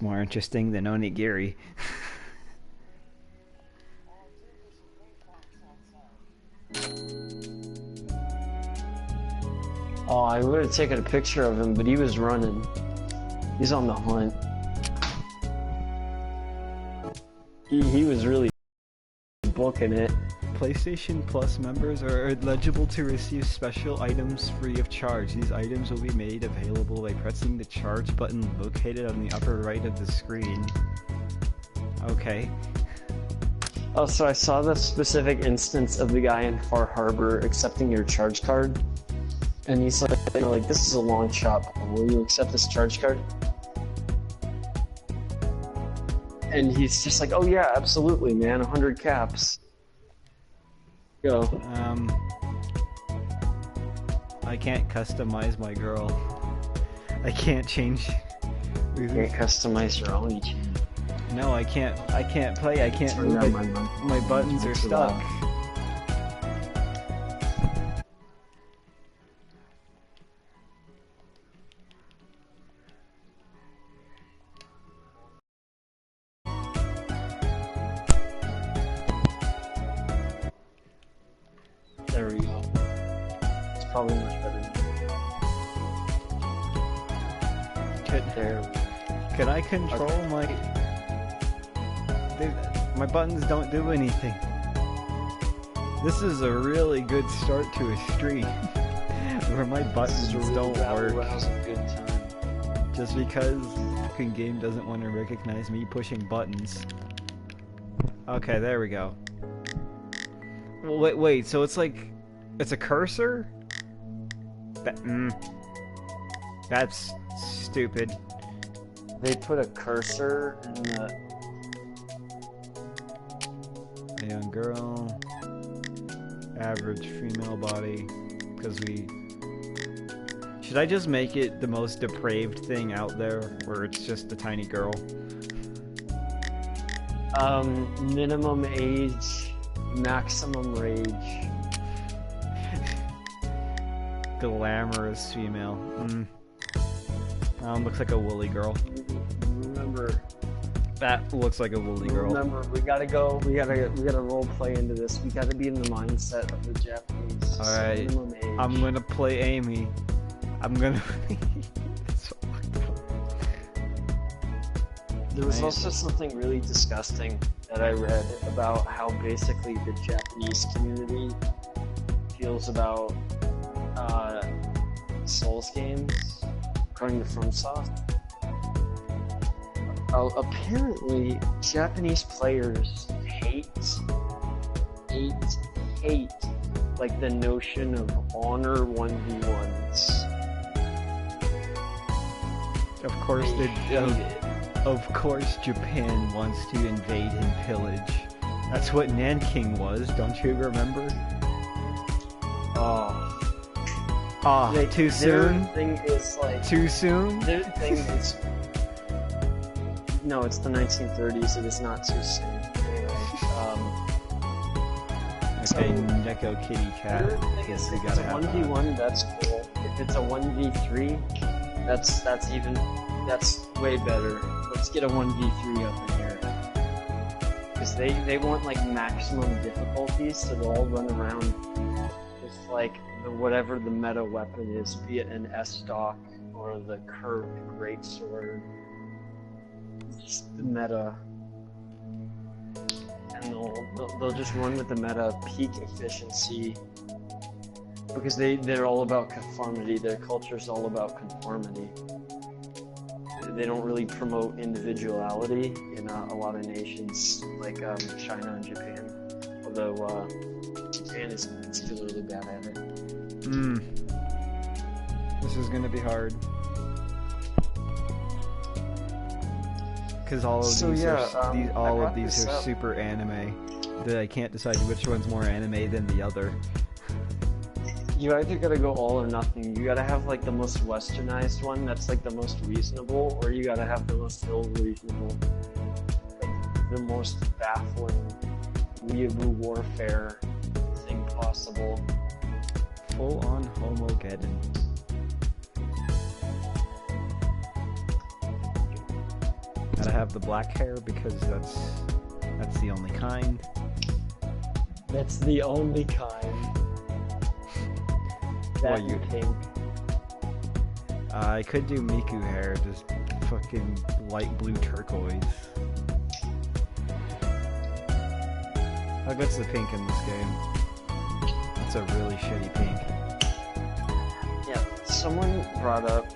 more interesting than onigiri. Oh, I would have taken a picture of him, but he was running. He's on the hunt. He was really booking it. PlayStation Plus members are eligible to receive special items free of charge. These items will be made available by pressing the charge button located on the upper right of the screen. Okay. Oh, so I saw the specific instance of the guy in Far Harbor accepting your charge card. And he's like, you know, like, this is a long shot. Will you accept this charge card? And he's just like, oh yeah, absolutely, man. 100 caps. Go. I can't customize my girl. I can't change. You can't customize your own each. No, I can't play. I can't move it. My buttons are stuck. There we go. It's probably much better. Could I control my... My buttons don't do anything. This is a really good start to a stream where my buttons don't work. A good time. Just because the fucking game doesn't want to recognize me pushing buttons. Okay, there we go. Wait, so it's like... It's a cursor? That's stupid. They put a cursor in the... A young girl. Average female body. Because we... Should I just make it the most depraved thing out there, where it's just a tiny girl? Minimum age, maximum rage. Glamorous female. Looks like a woolly girl. Remember, that looks like a woolly girl. Remember, we gotta role play into this. We gotta be in the mindset of the Japanese. Alright, I'm gonna play Amy. I'm gonna... There was also something really disgusting that I read about how basically the Japanese community feels about Souls games, according to FromSoft. Apparently, Japanese players hate like the notion of honor 1v1s. Of course, of course, Japan wants to invade and pillage. That's what Nanking was. Don't you remember? Too soon? Their thing is like... Too soon? Their thing is... No, it's the 1930s. It is not too soon. Anyway, okay, Neko Kitty Cat. I guess we gotta have 1v1, that's cool. If it's a 1v3, that's way better. Let's get a 1v3 up in here. Because they want like maximum difficulties, so they'll all run around with like whatever the meta weapon is, be it an S-Stock or the curved greatsword. Just the meta. And they'll just run with the meta peak efficiency. Because they're all about conformity. Their culture's all about conformity. They don't really promote individuality in a lot of nations like China and Japan. Although Japan is particularly bad at it. This is gonna be hard. Because all of these are super anime. That I can't decide which one's more anime than the other. You either gotta go all or nothing. You gotta have like the most westernized one that's like the most reasonable, or you gotta have the most ill-reasonable. Like, the most baffling weeaboo warfare thing possible. Full-on Homogeddon. have the black hair because that's the only kind. That's the only kind. That What, you- and pink. I could do Miku hair, just fucking light blue turquoise. How good's the pink in this game? That's a really shitty pink. Yeah, someone brought up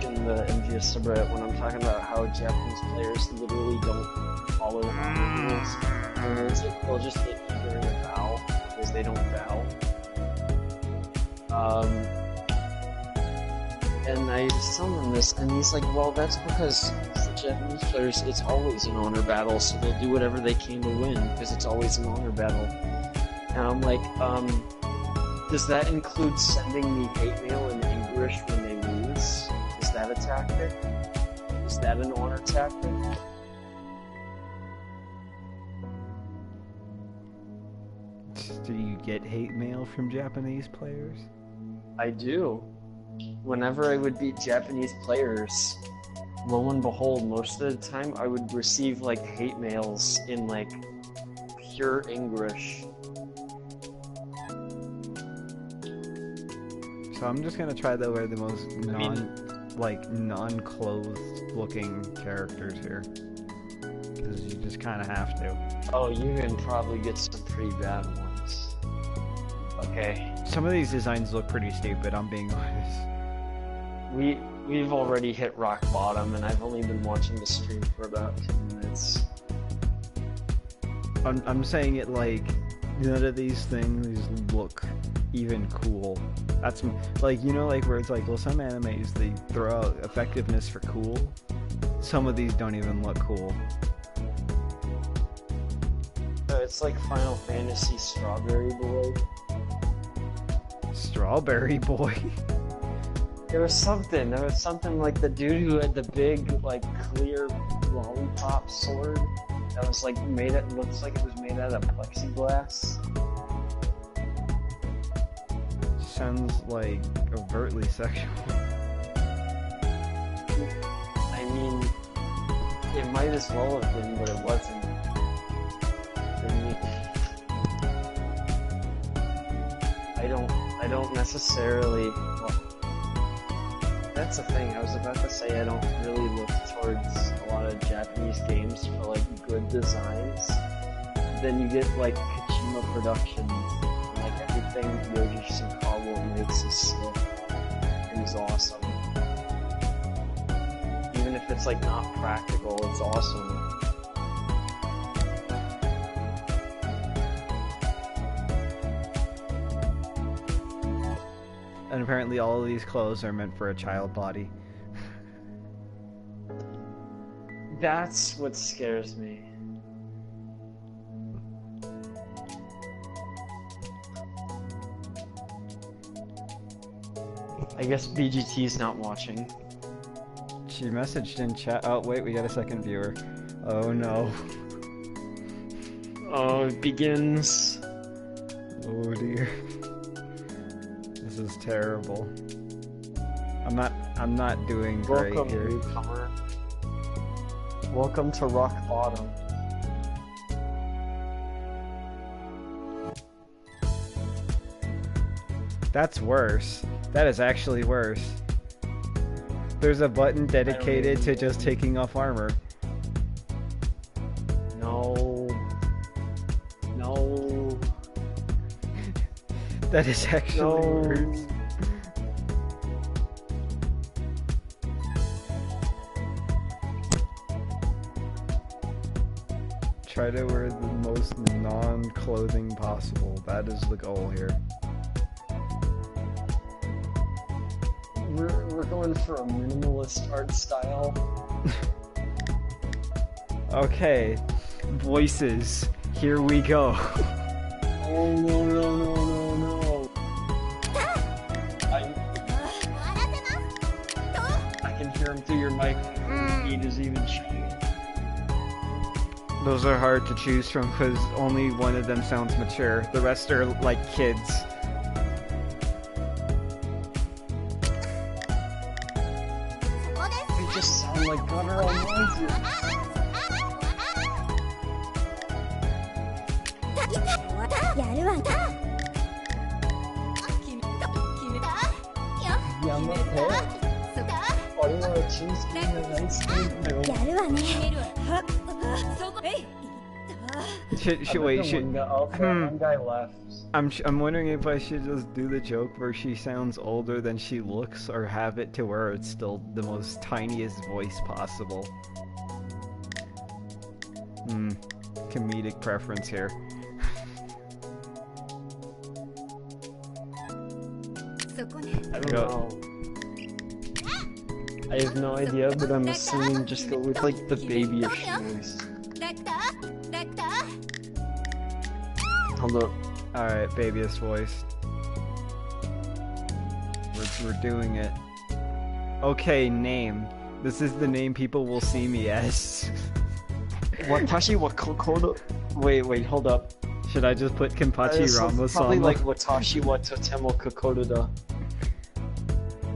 in the MGS subreddit when I'm talking about how Japanese players literally don't follow honor rules. And it's like they'll just hit you during a bow because they don't bow. And I was telling him this, and he's like, well, that's because the Japanese players, it's always an honor battle, so they'll do whatever they can to win, because it's always an honor battle. And I'm like, does that include sending me hate mail in English when they lose? Is that a tactic? Is that an honor tactic? Do you get hate mail from Japanese players? I do. Whenever I would beat Japanese players, lo and behold, most of the time I would receive like hate mails in like pure English. So I'm just gonna try to wear the most non-clothed looking characters here. Because you just kinda have to. Oh, you can probably get some pretty bad ones. Okay. Some of these designs look pretty stupid, I'm being honest. We've already hit rock bottom, and I've only been watching the stream for about 2 minutes. I'm saying it like, none of these things look even cool. That's like, you know, like where it's like, well, some animes they throw out effectiveness for cool. Some of these don't even look cool. It's like Final Fantasy Strawberry Boy. Strawberry Boy. There was something like the dude who had the big, like, clear lollipop sword that was like looks like it was made out of plexiglass. Sounds like overtly sexual. I mean, it might as well have been, but it wasn't. I don't necessarily. Well, that's the thing. I was about to say I don't really look towards a lot of Japanese games for like good designs. Then you get like Kojima Productions, and, like everything Yoji Shinkawa makes is sick and is awesome. Even if it's like not practical, it's awesome. And apparently all of these clothes are meant for a child body. That's what scares me. I guess BGT's not watching. She messaged in chat. Oh, wait, we got a second viewer. Oh no. Oh, it begins. Oh dear. This is terrible. I'm not doing great Welcome, here. newcomer. Welcome to rock bottom. That's worse. That is actually worse. There's a button dedicated to just taking off armor. No. No. That is actually No. worse. Try to wear the most non-clothing possible. That is the goal here. We're going for a minimalist art style. Okay, voices. Here we go. Oh no no no no no! I can hear him through your mic. He is even shouting. Those are hard to choose from because only one of them sounds mature. The rest are like kids. They just sound like guttural noises. One guy left. I'm wondering if I should just do the joke where she sounds older than she looks, or have it to where it's still the most tiniest voice possible. Comedic preference here. I don't know. I have no idea, but I'm assuming just go with like the babyish voice. Hold up. Alright, babyest voice. We're doing it. Okay, name. This is the name people will see me as. Watashi wa kokoro. Wait, hold up. Should I just put Kenpachi Rama-sama? Probably like Watashi wa totemo kokoro da.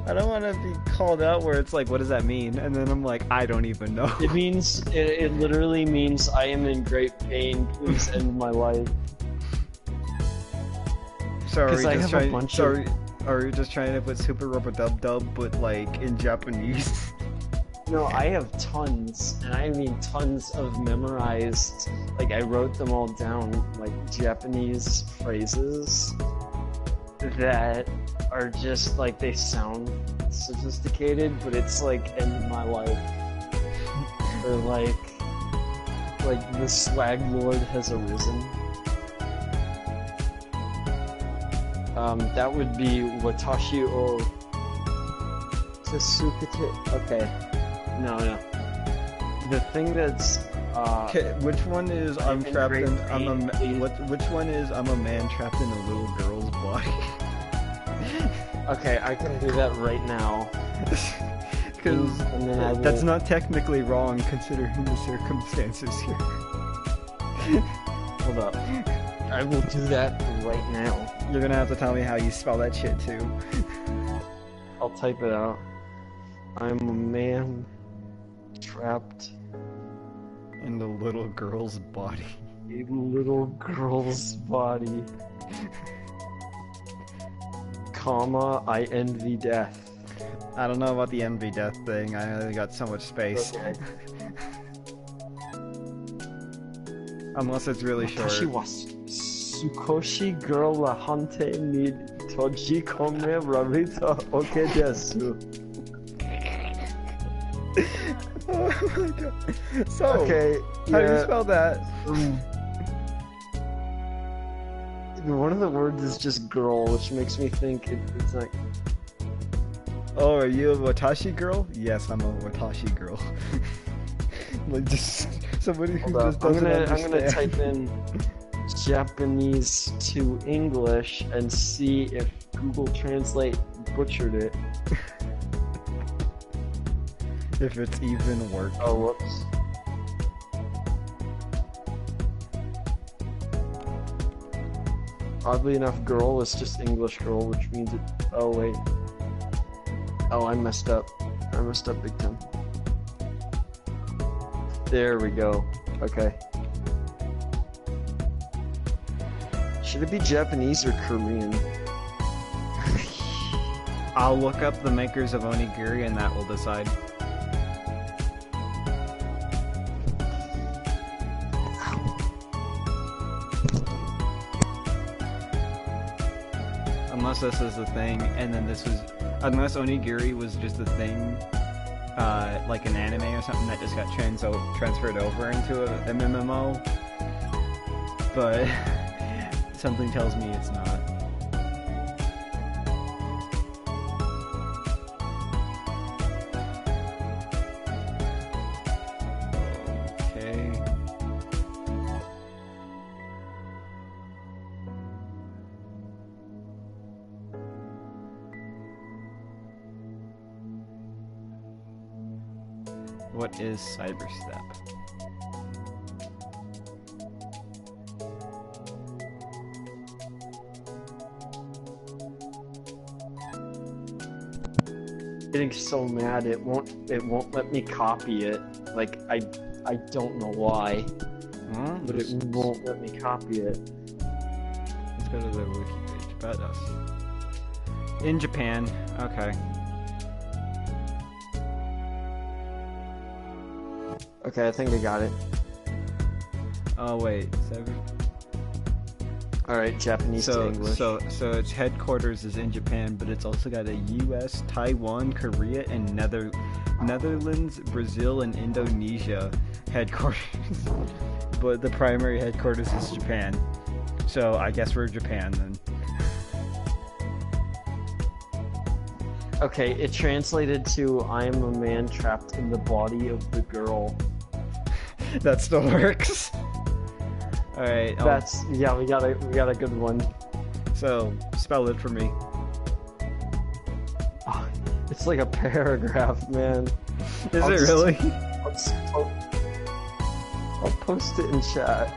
I don't want to be called out where it's like, what does that mean? And then I'm like, I don't even know. It means, it literally means I am in great pain, please end my life. So are you just trying to put Super Robot Dub Dub, but like in Japanese? No, I have tons, and I mean tons of memorized, like I wrote them all down, like Japanese phrases that are just like, they sound sophisticated, but it's like end my life. Or like the swag lord has arisen. That would be Watashi o Tsukete. Okay. No. The thing that's okay, which one is I'm trapped in which one is I'm a man trapped in a little girl's body? Okay, I can do that right now. Because that's not technically wrong considering the circumstances here. Hold up. I will do that right now. You're gonna have to tell me how you spell that shit too. I'll type it out. I'm a man trapped in the little girl's body. A little girl's body. Comma, I envy death. I don't know about the envy death thing. I only got so much space. Okay. Unless it's really short. Sukoshi girl la hante ni tojikome rarita oke desu. Oh my god. So, okay, how do you spell that? One of the words is just girl, which makes me think it's like... Oh, are you a Watashi girl? Yes, I'm a Watashi girl. Like, just somebody who just doesn't understand. I'm gonna type in Japanese to English and see if Google Translate butchered it. If it's even working. Oh, whoops. Oddly enough, girl is just English girl, which means it... Oh, wait. Oh, I messed up. I messed up big time. There we go. Okay. Should it be Japanese or Korean? I'll look up the makers of onigiri and that will decide. Unless this is the thing, and then this was... Unless onigiri was just a thing, like an anime or something that just got transferred over into a MMO. But something tells me it's not. Okay. What is cyberstep? Getting so mad it won't let me copy it. Like I don't know why, but it won't let me copy it. Let's go to the wiki page about us. In Japan, okay. Okay, I think I got it. Oh wait, 7. All right, Japanese to English. So its headquarters is in Japan, but it's also got a U.S., Taiwan, Korea, and Netherlands, Brazil, and Indonesia headquarters. But the primary headquarters is Japan. So I guess we're Japan then. Okay, it translated to "I am a man trapped in the body of the girl." That still works. All right. That's yeah. We got a good one. So spell it for me. Oh, it's like a paragraph, man. Is it really? I'll post it in chat.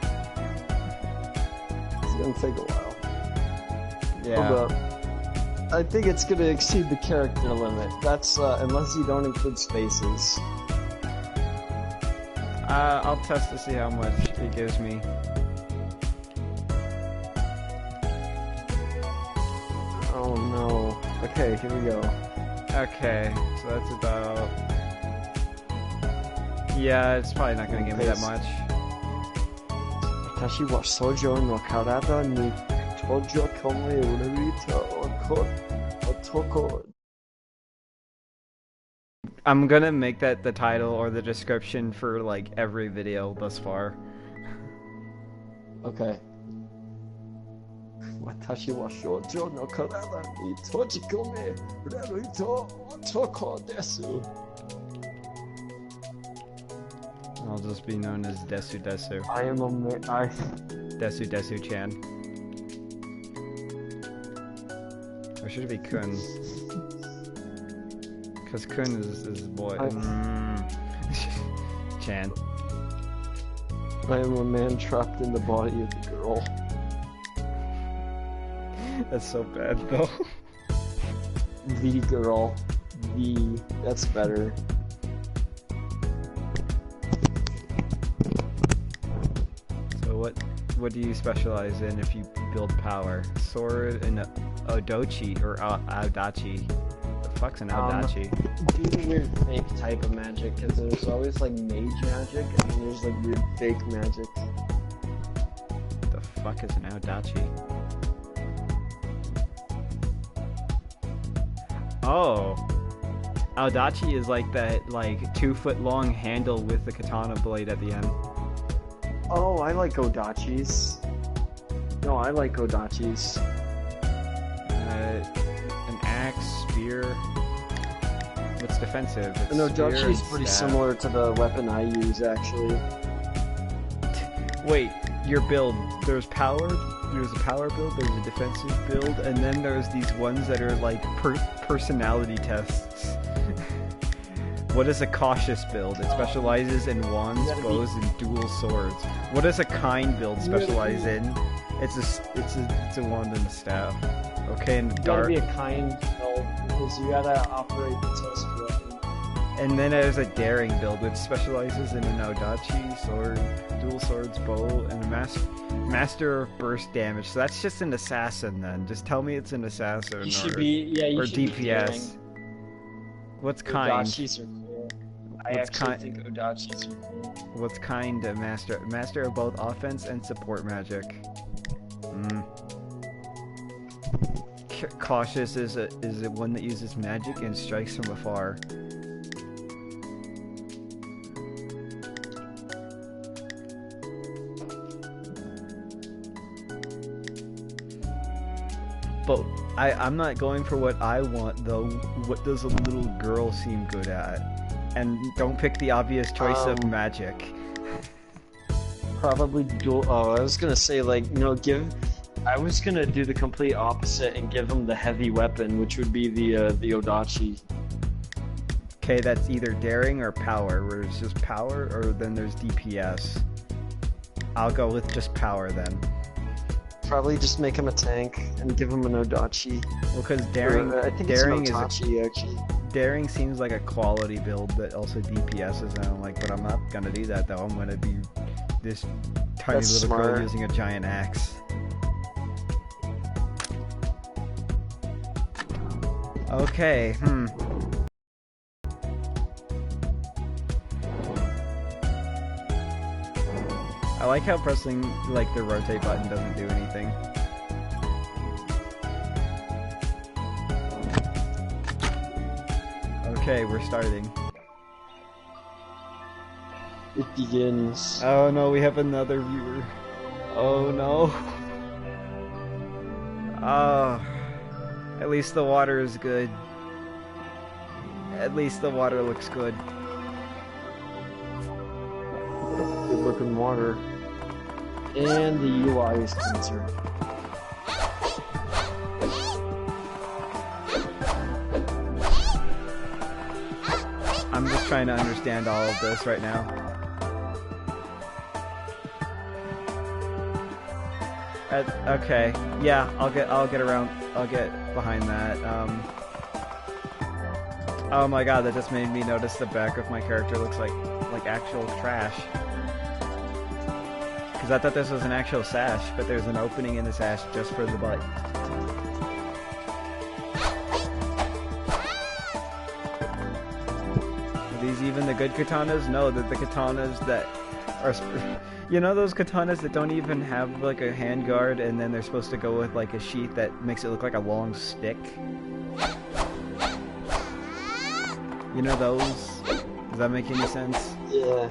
It's gonna take a while. Yeah. Hold up. I think it's gonna exceed the character limit. That's unless you don't include spaces. I'll test to see how much it gives me. Oh no. Okay, here we go. Okay, so that's about... Yeah, it's probably not gonna give me that much. 私は少女の体に閉じ込められた男。 I'm gonna make that the title or the description for like every video thus far. Okay. 私は少女の体に閉じ込められた男です。 I'll just be known as Desu Desu. I am a man. Desu Desu Chan. Or should it be Kun? Because Kun is boy. Chan. I am a man trapped in the body of the girl. That's so bad though. The girl. That's better. What do you specialize in if you build power? Sword and Odochi or Audachi. The fuck's an Audachi? Do the weird fake type of magic, because there's always like mage magic and then there's like weird fake magic. The fuck is an Audachi? Oh. Audachi is like that 2 foot long handle with the katana blade at the end. Oh, I like Odachis. No, I like Odachis. An axe, spear. What's defensive? It's An Odachi is pretty staff. similar to the weapon I use, actually. Wait, your build. There's power. There's a power build. There's a defensive build, and then there's these ones that are like personality tests. What is a cautious build? It specializes in wands, bows, and dual swords. What does a kind build specialize in? It's a wand and a staff. Okay, and dark. You gotta be a kind build because you gotta operate the toast weapon. And then there's a daring build which specializes in an Audachi, sword, dual swords, bow, and a master of burst damage. So that's just an assassin then. Just tell me it's an assassin You should be, yeah, you or should DPS. Be What's kind? Odachis are cool. I actually think Odachis are cool. What's kind? A master of both offense and support magic. Cautious is a one that uses magic and strikes from afar. But I'm not going for what I want though. What does a little girl seem good at? And don't pick the obvious choice of magic. Probably dual. Oh, I was gonna say I was gonna do the complete opposite and give him the heavy weapon, which would be the Odachi. Okay, that's either daring or power, where it's just power, or then there's DPS. I'll go with just power then. Probably just make him a tank and give him an Odachi. Well, because daring, I think daring it's an Odachi, actually. Daring seems like a quality build that also DPSs, and I'm like, but I'm not gonna do that though. I'm gonna be this tiny That's little girl smart. using a giant axe. Okay, I like how pressing like the rotate button doesn't do anything. Okay, we're starting. It begins. Oh no, we have another viewer. Oh no. At least the water is good. At least the water looks good. Good looking water. And the UI is concerned. I'm just trying to understand all of this right now. Okay, yeah, I'll get around. I'll get behind that. Oh my god, that just made me notice the back of my character looks like actual trash. Because I thought this was an actual sash, but there's an opening in the sash just for the butt. Are these even the good katanas? No, they're the katanas that are... You know those katanas that don't even have like a handguard and then they're supposed to go with like a sheath that makes it look like a long stick? You know those? Does that make any sense? Yeah.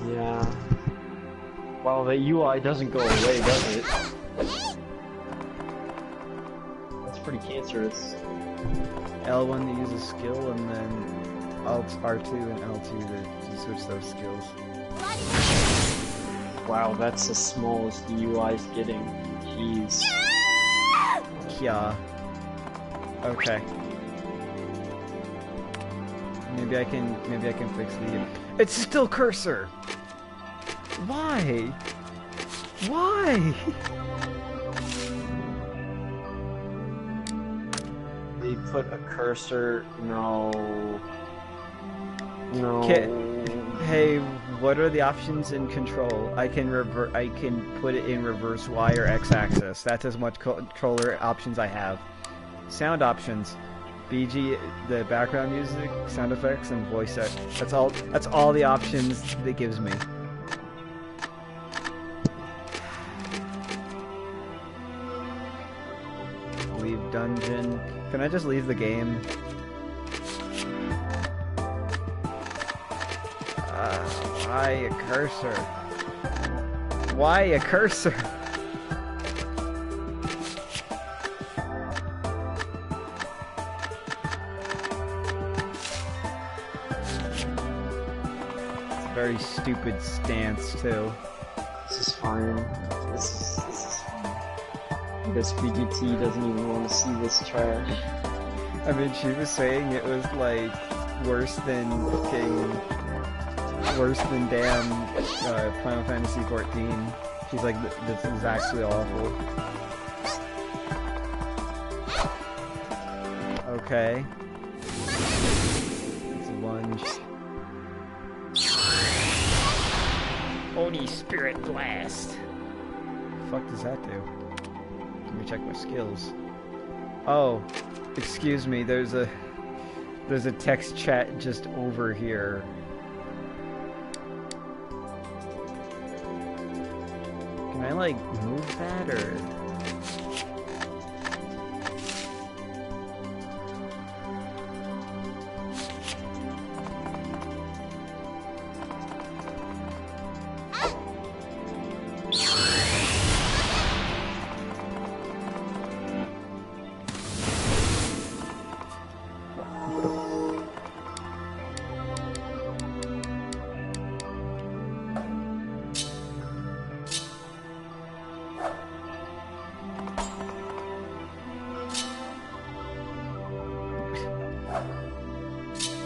Yeah. Well, the UI doesn't go away, does it? That's pretty cancerous. L1 to use a skill and then Alt R2 and L2 to switch those skills. Wow, that's the smallest the UI's getting. Jeez. Yeah. Okay. Maybe I can fix the... It's still cursor! Why? Why? They put a cursor... No... No... Hey, what are the options in control? I can put it in reverse Y or X axis. That's as much controller options I have. Sound options. BG, the background music, sound effects, and voice set. That's all the options it gives me. Leave dungeon. Can I just leave the game? Why a cursor? Why a cursor? Very stupid stance too. This is fine. This is fine. I guess BGT doesn't even want to see this trash. I mean, she was saying it was like worse than damn Final Fantasy 14. She's like, this is actually awful. Okay. It's a lunge. Oni Spirit Blast. The fuck does that do? Let me check my skills. Oh, excuse me. There's a text chat just over here. Can I like move that or?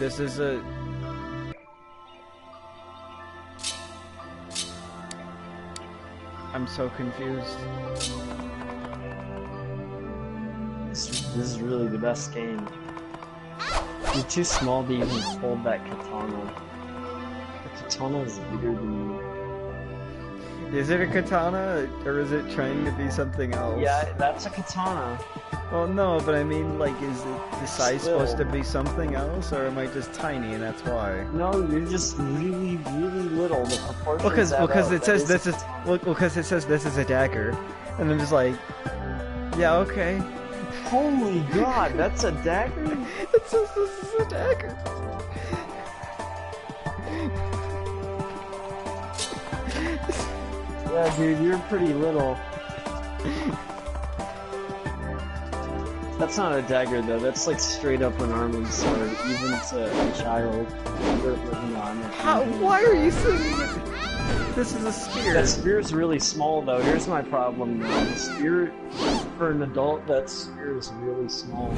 This is a... I'm so confused. This is really the best game. You're too small to even hold that katana. The katana is bigger than you. Is it a katana, or is it trying to be something else? Yeah, that's a katana. Well, no, but I mean, like, is it the size supposed to be something else, or am I just tiny and that's why? No, you're just really, really little. The portraits because out. it says this is because it says this is a dagger, and I'm just like, yeah, okay. Holy God, that's a dagger? It says this is a dagger. Yeah, dude, you're pretty little. That's not a dagger though. That's like straight up an armored sword, even to a child. Why are you saying it? This is a spear. That spear's really small though. Here's my problem though. The spear, for an adult, that spear is really small.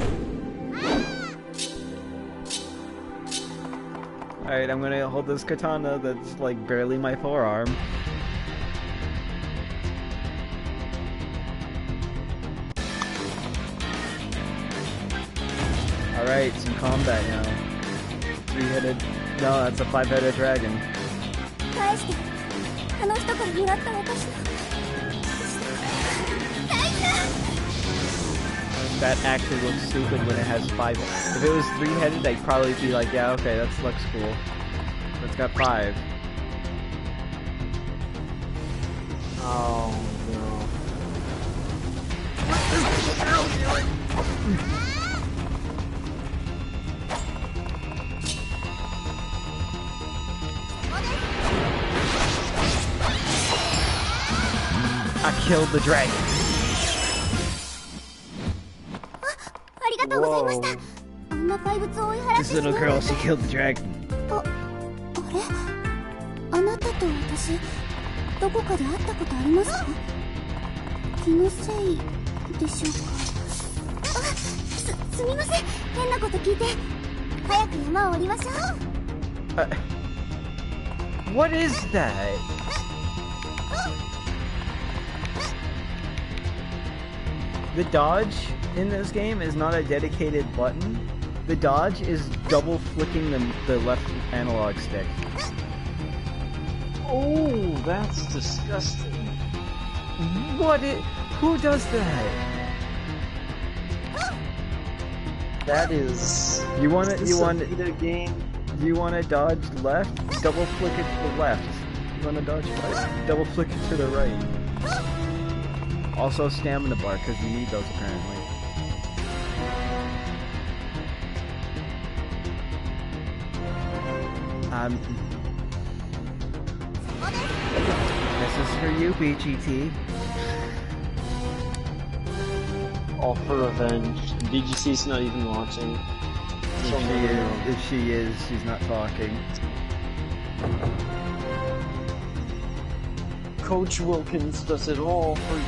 Alright, I'm gonna hold this katana that's like barely my forearm. Alright, some combat now. Three-headed... No, that's a five-headed dragon. That actually looks stupid when it has five. If it was three-headed, I'd probably be like, yeah, okay, that looks cool. But it's got five. Oh no. I killed the dragon. Whoa. This little girl, she killed the dragon. What is that? The dodge in this game is not a dedicated button. The dodge is double flicking the left analog stick. Oh, that's disgusting. Who does that? That is... You want to game? You want to dodge left? Double flick it to the left. You want to dodge right? Double flick it to the right. Also stamina bar, because you need those apparently. This is for you, BGT. All for revenge. BGC's not even watching. If she is, she's not talking. Coach Wilkins does it all for you.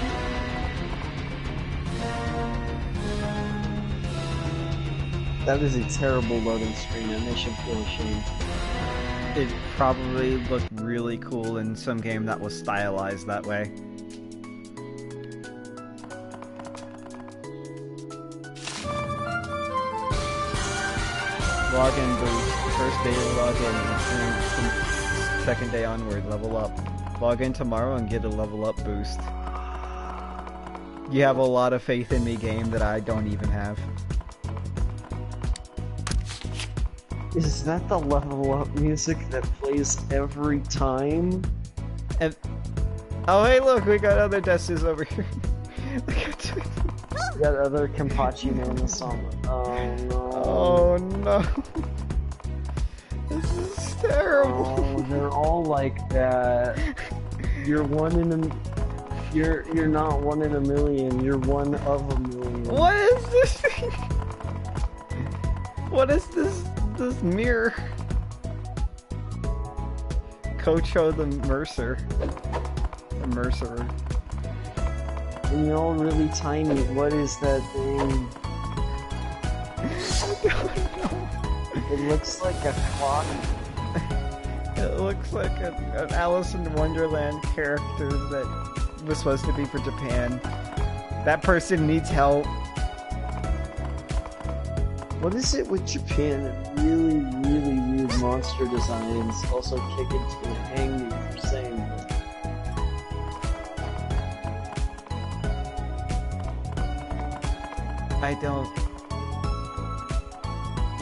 That is a terrible loading screen, and they should feel ashamed. It probably looked really cool in some game that was stylized that way. Login boost. First day to log in, and from second day onward, level up. Log in tomorrow and get a level up boost. You have a lot of faith in me, game, that I don't even have. Is that the level up music that plays every time? And oh hey, look, we got other Desus over here. We got other Kenpachi in the song. Oh no. Oh no. This is terrible. Oh, they're all like that. You're not one in a million. You're one of a million. What is this thing? What is this mirror? Kocho the Mercer. The Mercerer. And you're all really tiny. What is that thing? I don't know. It looks like a clock. It looks like an Alice in Wonderland character that was supposed to be for Japan. That person needs help. What is it with Japan and really, really weird monster designs? Also, Kickin's gonna hang me for saying that. I don't...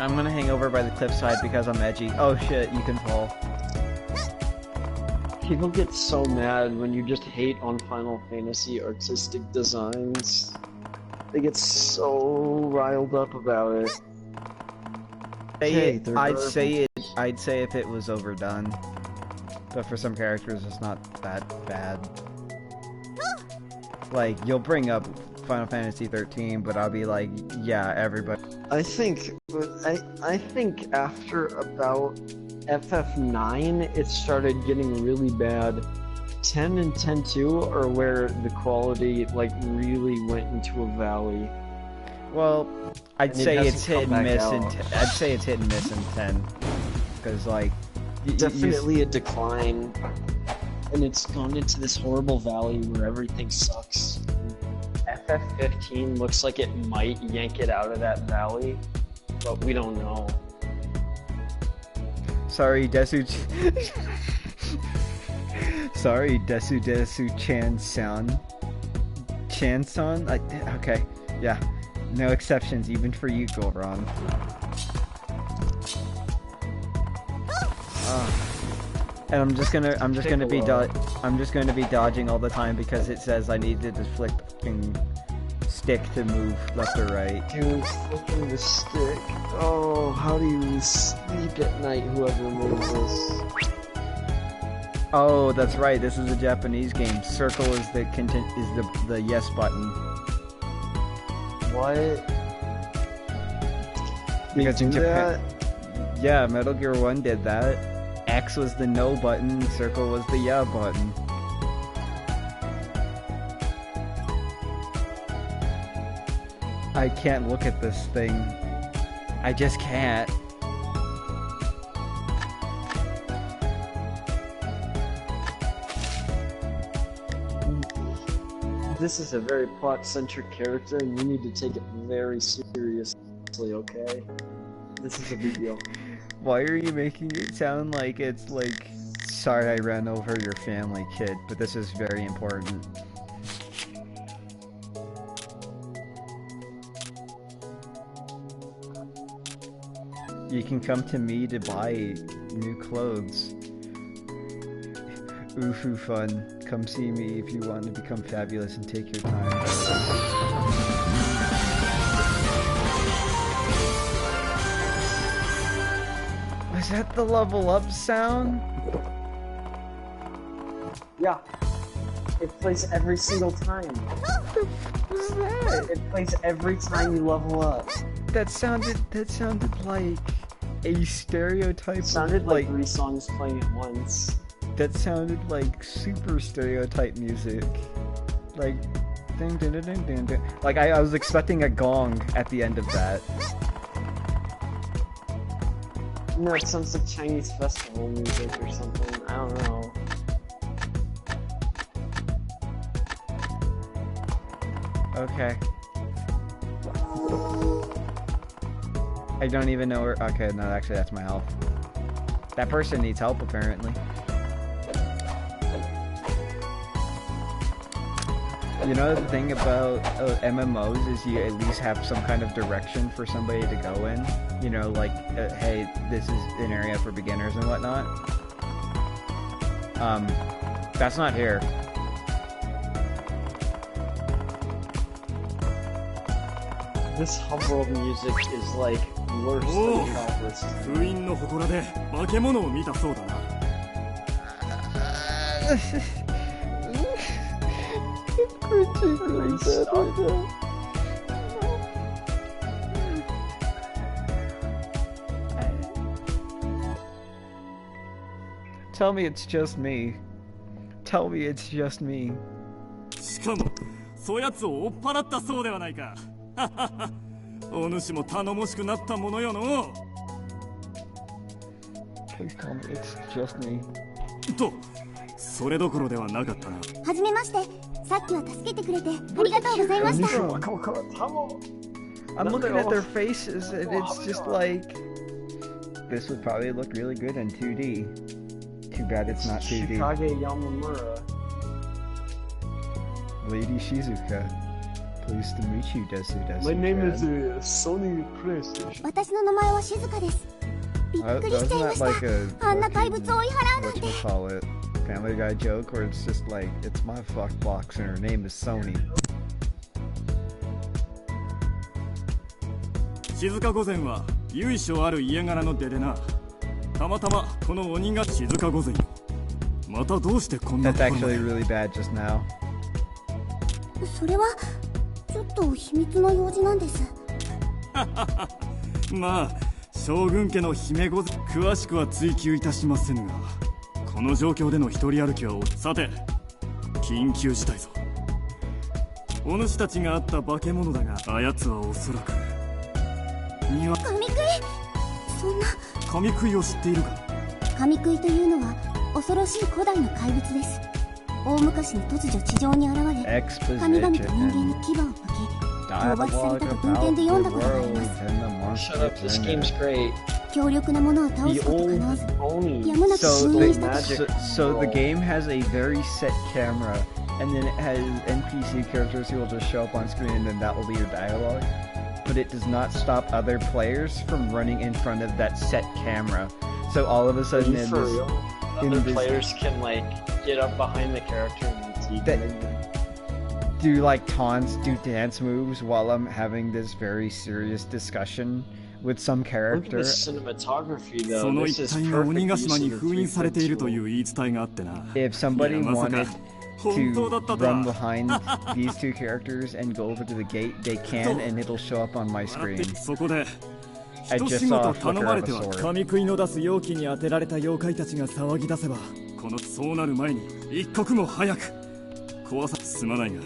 I'm gonna hang over by the cliffside because I'm edgy. Oh shit, you can fall. People get so mad when you just hate on Final Fantasy artistic designs. They get so riled up about it. I'd say if it was overdone. But for some characters it's not that bad. Like, you'll bring up Final Fantasy 13, but I'll be like, yeah, everybody. I think after about FF9, it started getting really bad. 10 and 10.2 are where the quality, like, really went into a valley. Well, I'd say it's hit and miss in 10. Because, like... Definitely a decline. And it's gone into this horrible valley where everything sucks. FF15 looks like it might yank it out of that valley, but we don't know. Sorry, Desu Chan-san. Chan-san? Okay, yeah. No exceptions, even for you, Goron. And I'm just gonna be dodging all the time because it says I need to just flick fucking stick to move left or right. Dude, flicking the stick. Oh, how do you sleep at night, whoever made this? Oh, that's right. This is a Japanese game. Circle is the yes button. What? Because in Japan, yeah, Metal Gear 1 did that. X was the no button, circle was the yeah button. I can't look at this thing. I just can't. This is a very plot-centric character, and you need to take it very seriously, okay? This is a big deal. Why are you making it sound like it's like, sorry I ran over your family, kid, but this is very important. You can come to me to buy new clothes. Oofu fun. Come see me if you want to become fabulous and take your time. Was that the level up sound? Yeah. It plays every single time. What the f was that? It plays every time you level up. That sounded like a stereotype. It sounded like 3 songs playing at once. That sounded like super stereotype music. Like ding ding ding ding ding. Like I was expecting a gong at the end of that. No, it sounds like Chinese festival music or something. I don't know. Okay. I don't even know where. Okay, no, actually, that's my health. That person needs help, apparently. You know, the thing about MMOs is you at least have some kind of direction for somebody to go in. You know, like, hey, this is an area for beginners and whatnot. That's not here. This hub world music is like worse than Calvus. Tell me it's just me. Tell me it's just me. しかも、そやつを追っ払ったそうではないか。お主も頼もしくなったものよの。Please tell me it's just me. と、それどころではなかったな。はじめまして。さっきは助けてくれてありがとうございました。I'm looking at their faces and it's just like this would probably look really good in 2D. Too bad it's not 2D. Shikage Yamamura. Lady Shizuka. Pleased to meet you, Desu. My name is Sony PlayStation. 私の名前は静香です。びっくりしちゃいま Wasn't that し like a た。あんな怪物を追い払うなんて。 whatchamacallit, Family Guy joke where it's just like, it's my fuck box and her name is Sony. 静御前は由緒ある家柄の出でな。たまたまこの鬼が静御前よ。またどうしてこんな That's ところ actually で。 really bad just now. それはちょっと秘密の用事なんです。まあ将軍家の姫御前詳しくは追求いたしませんが、この状況での一人歩きはさて緊急事態ぞ。お主たちがあった化け物だが、あやつはおそらく神食い。そんな。神食いを知っているか。神食いというのは恐ろしい古代の怪物です。大昔に突如地上に現れ、神々と人間に牙を向き、討伐されたと文献で読んだことがあります。 Shut up, this game's great. 強力なものを倒 The すことかなわず、 Oni. やむなく So 封印したと。 so the game has a very set camera, and then it has NPC characters who will just show up on screen, and then that will be your dialogue. But it does not stop other players from running in front of that set camera. So all of a sudden, in For this, real? in Other this- players can like get up behind the character and do like taunts, do dance moves while I'm having this very serious discussion with some Look at character. the cinematography そ though. の This 一 is 帯が perfect 鬼ヶ島 use に of the 封印されているという 3.2. 言い伝えがあってな。 If somebody いや、まさか wanted 本当だ to ったと run は。 behind these two characters and go over to the gate, they can, and it'll show up on my 笑って screen. そこで I 一 just 仕 saw 事 a 頼 flicker ま of れ a ては sword. 神食いの出す容器に当てられた妖怪たちが騒ぎ出せば、このそうなる前に一刻も早く怖さすまないが、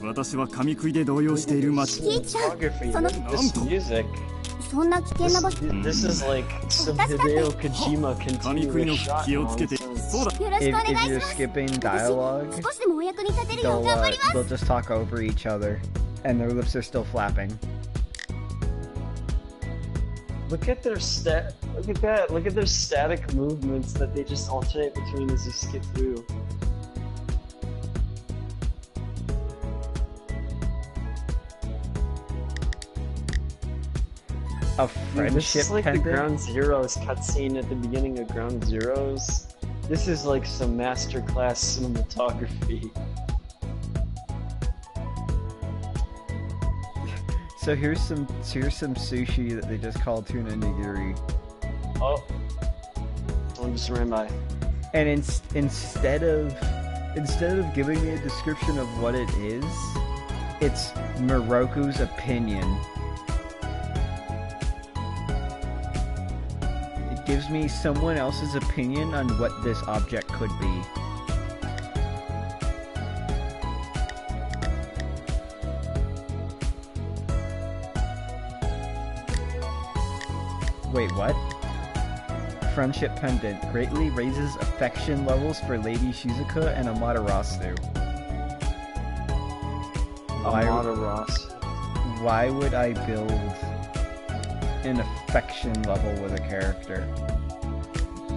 私は神食いで動揺している町。 Cinematography. その Look at this music. そんな危険な場所。 This is like some Hideo Kojima 神食いの continuous shot 気をつけて。 nonsense. そうだ。よろしくお If, 願い if し you're ます。 skipping dialogue, 少しでもお役に立てるよ they'll う頑張ります。 they'll just talk over each other, and their lips are still flapping. Look at their Look at that. Look at their static movements that they just alternate between as you skip through. A Dude, this friendship is like the pendant. Ground Zeroes cutscene at the beginning of Ground Zeroes. This is like some masterclass cinematography. So here's some sushi that they just call tuna nigiri, Oh, someone just ran by. and instead of giving me a description of what it is, it's Miroku's opinion. It gives me someone else's opinion on what this object could be. Wait, what? Friendship pendant greatly raises affection levels for Lady Shizuka and Amaterasu. Amada Ross. Why would I build an affection level with a character?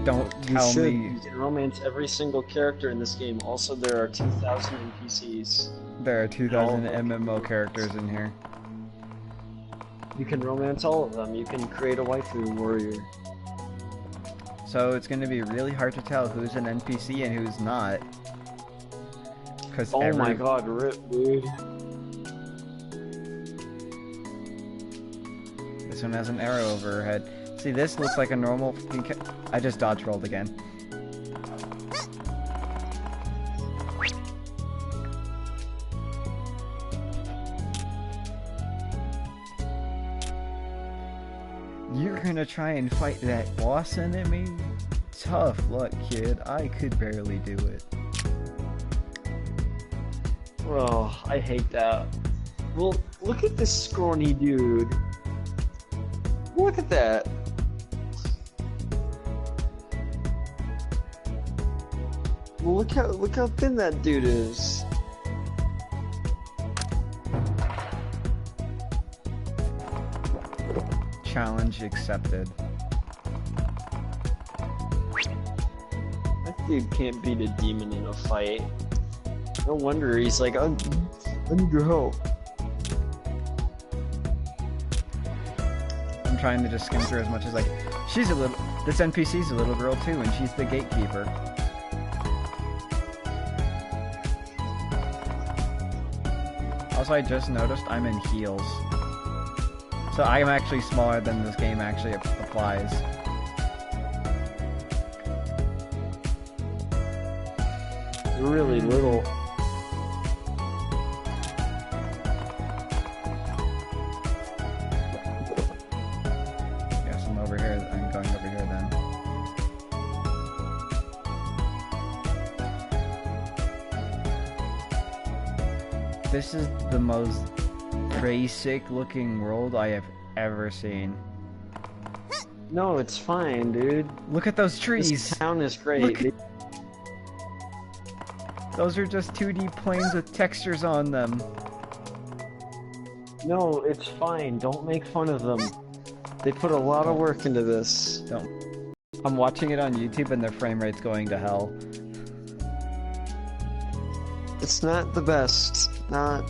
Don't You tell should. me You can romance every single character in this game. Also, there are 2,000 NPCs. there are 2,000 all of them. MMO characters in here. You can romance all of them. You can create a waifu warrior. So it's going to be really hard to tell who's an NPC and who's not. Because Oh my god, rip, dude. This one has an arrow over her head. See, this looks like a normal I just dodge rolled again. You're gonna try and fight that boss enemy? Tough luck, kid. I could barely do it. Oh, I hate that. Well, look at this scrawny dude. Look at that. Well, look how thin that dude is. Challenge accepted. That dude can't beat a demon in a fight. No wonder he's like, I need your help. I'm trying to just skim through as much as I can. She's a little... This NPC's a little girl too, and she's the gatekeeper. Also, I just noticed I'm in heels. So I'm actually smaller than this game actually applies. You're really little. Yes, I'm over here. I'm going over here then. This is the most basic looking world I have ever seen. No, it's fine, dude. Look at those trees. This town is great. Those are just 2D planes with textures on them. No, it's fine. Don't make fun of them. They put a lot of work into this. Don't. I'm watching it on YouTube and their frame rate's going to hell. It's not the best. Not.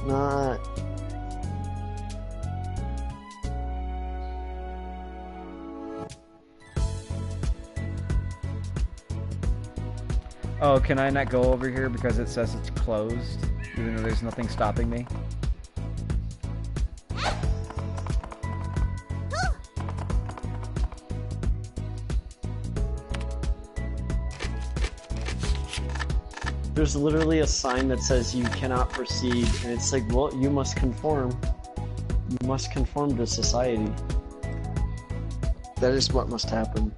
Oh, can I not go over here because it says it's closed, even though there's nothing stopping me? There's literally a sign that says you cannot proceed, and it's like, well, you must conform. You must conform to society. That is what must happen.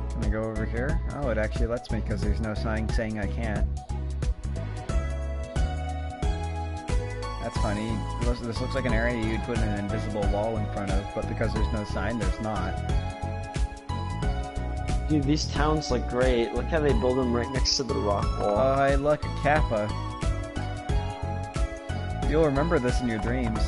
Can I go over here? Oh, it actually lets me because there's no sign saying I can't. That's funny. This looks like an area you'd put an invisible wall in front of, but because there's no sign, there's not. Dude, these towns look great. Look how they build them right next to the rock wall. Oh, I look, Kappa. You'll remember this in your dreams.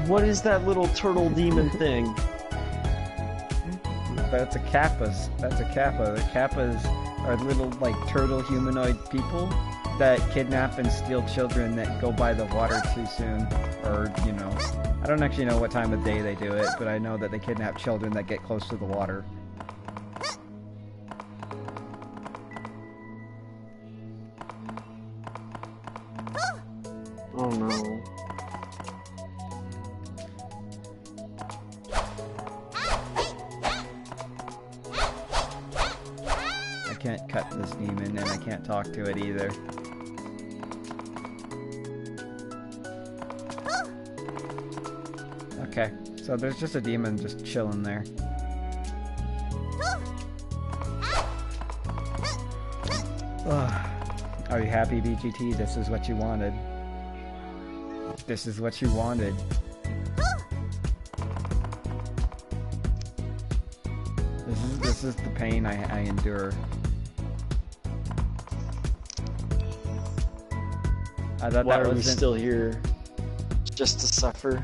What is that little turtle demon thing? That's a Kappas. That's a Kappa. The Kappas are little, like, turtle humanoid people that kidnap and steal children that go by the water too soon. Or, you know, I don't actually know what time of day they do it, but I know that they kidnap children that get close to the water. Oh no. I can't cut this demon, and I can't talk to it either. Okay, so there's just a demon just chilling there. Ugh. Are you happy, BGT? This is what you wanted. This is what you wanted. This is the pain I endure. I thought Why that are we was still here? Just to suffer?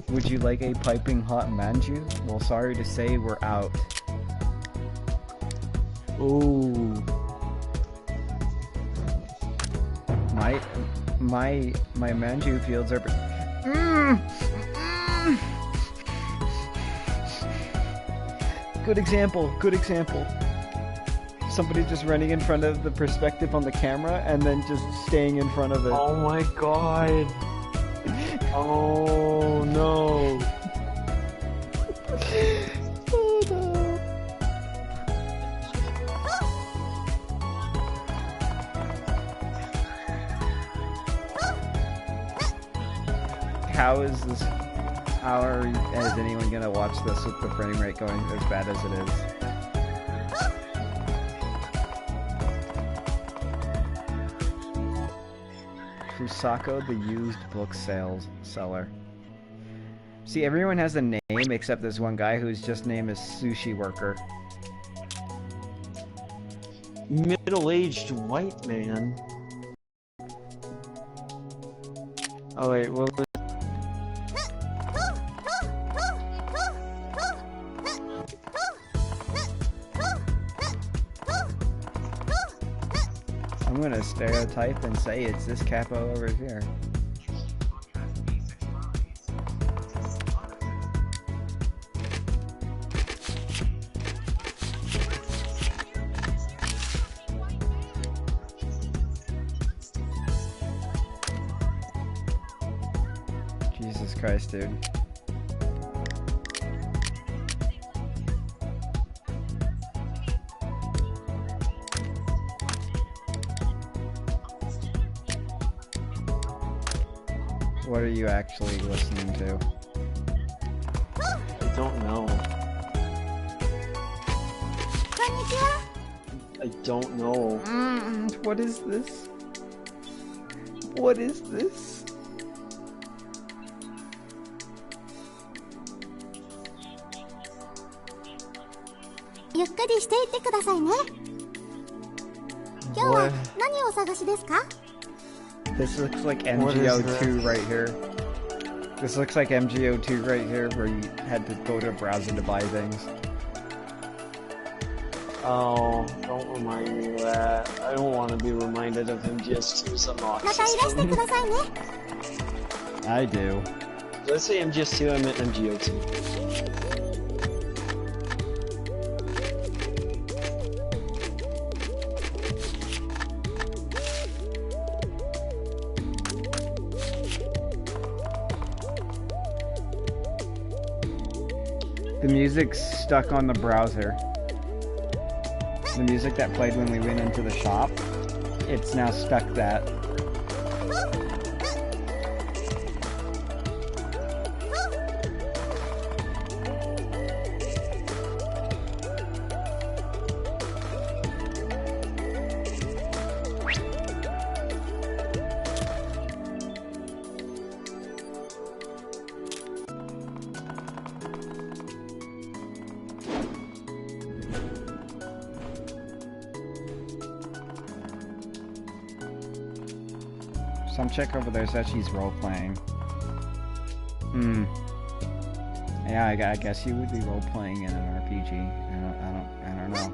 Would you like a piping hot manju? Well, sorry to say, we're out. Ooh. My manju fields are... Good example, good example. Somebody just running in front of the perspective on the camera and then just staying in front of it. Oh my god. Oh no. Oh no. How is anyone gonna watch this with the frame rate going as bad as it is? Fusako, the used book seller. See, everyone has a name except this one guy whose just name is Sushi Worker. Middle-aged white man. Oh wait, well. I'm gonna stereotype and say it's this capo over here. Jesus Christ, dude. What are you actually listening to? I don't know. I don't know. What is this? What is this? This looks like MGO2 right here. This looks like MGO2 right here, where you had to go to a browser to buy things. Oh, don't remind me of that. I don't want to be reminded of MGS2's obnoxious. I do. Did I say MGS2? I meant MGO2. The music's stuck on the browser. The music that played when we went into the shop, it's now stuck that. Some chick over there says she's role-playing. Yeah, I guess you would be role-playing in an RPG. I don't know.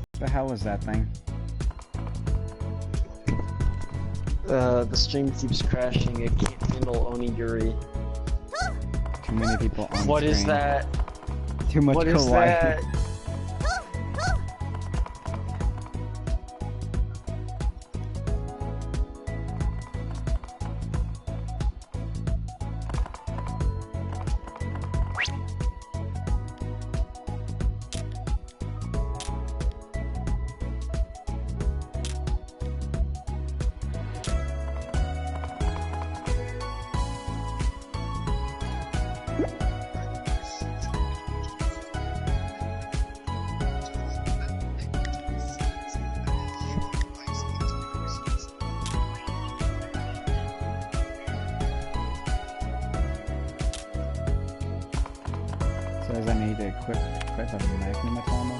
What the hell was that thing? The stream keeps crashing. It can't handle onigiri. Too many people on What screen. is that? Too much What is colliding. that? Says I need to equip a magnum atomo.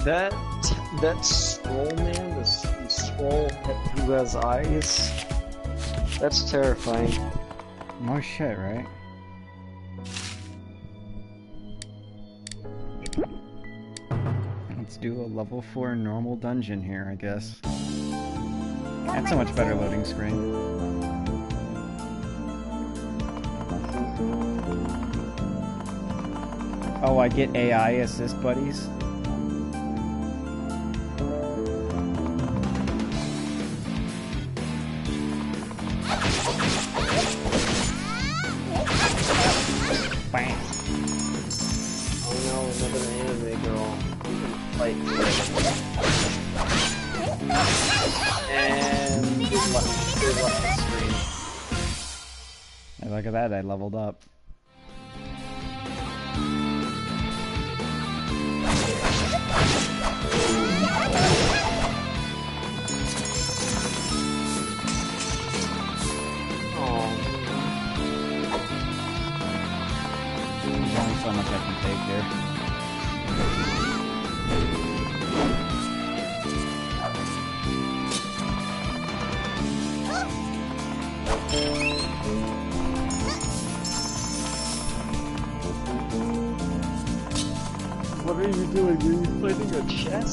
That scroll man, the scroll who has eyes, that's terrifying. No shit, right? Let's do a level 4 normal dungeon here, I guess. That's a much better loading screen. Oh, I get AI assist buddies? Bam. Oh no, another anime girl. Fight. And they left the screen. Hey, look at that, I leveled up. so much I can take here. What are you doing? Are you playing a chess?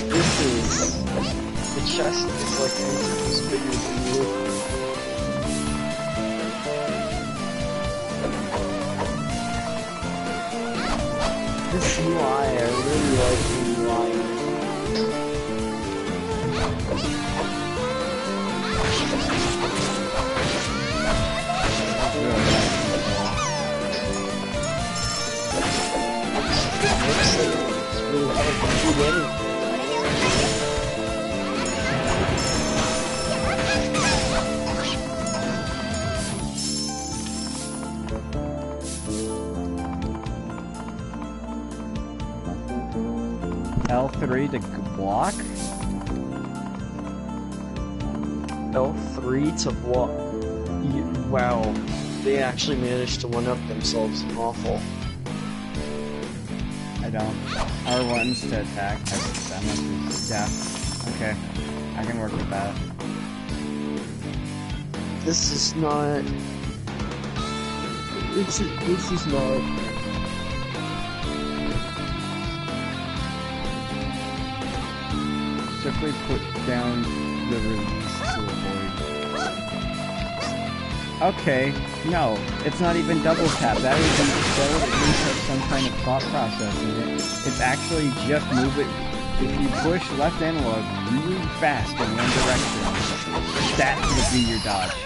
This is... The chest is like 10 times bigger than you. This UI, I really like the UI. It's really hard to do anything. L3 to block? L3 to block. Wow, they actually managed to one-up themselves. Awful. I don't. R1's to attack. Yeah. Okay. I can work with that. This is not... This is not... Simply put down the release to avoid. Okay, no, it's not even double tap. That would at least have some kind of thought process in it. It's actually just move it. If you push left analog really fast in one direction, that would be your dodge.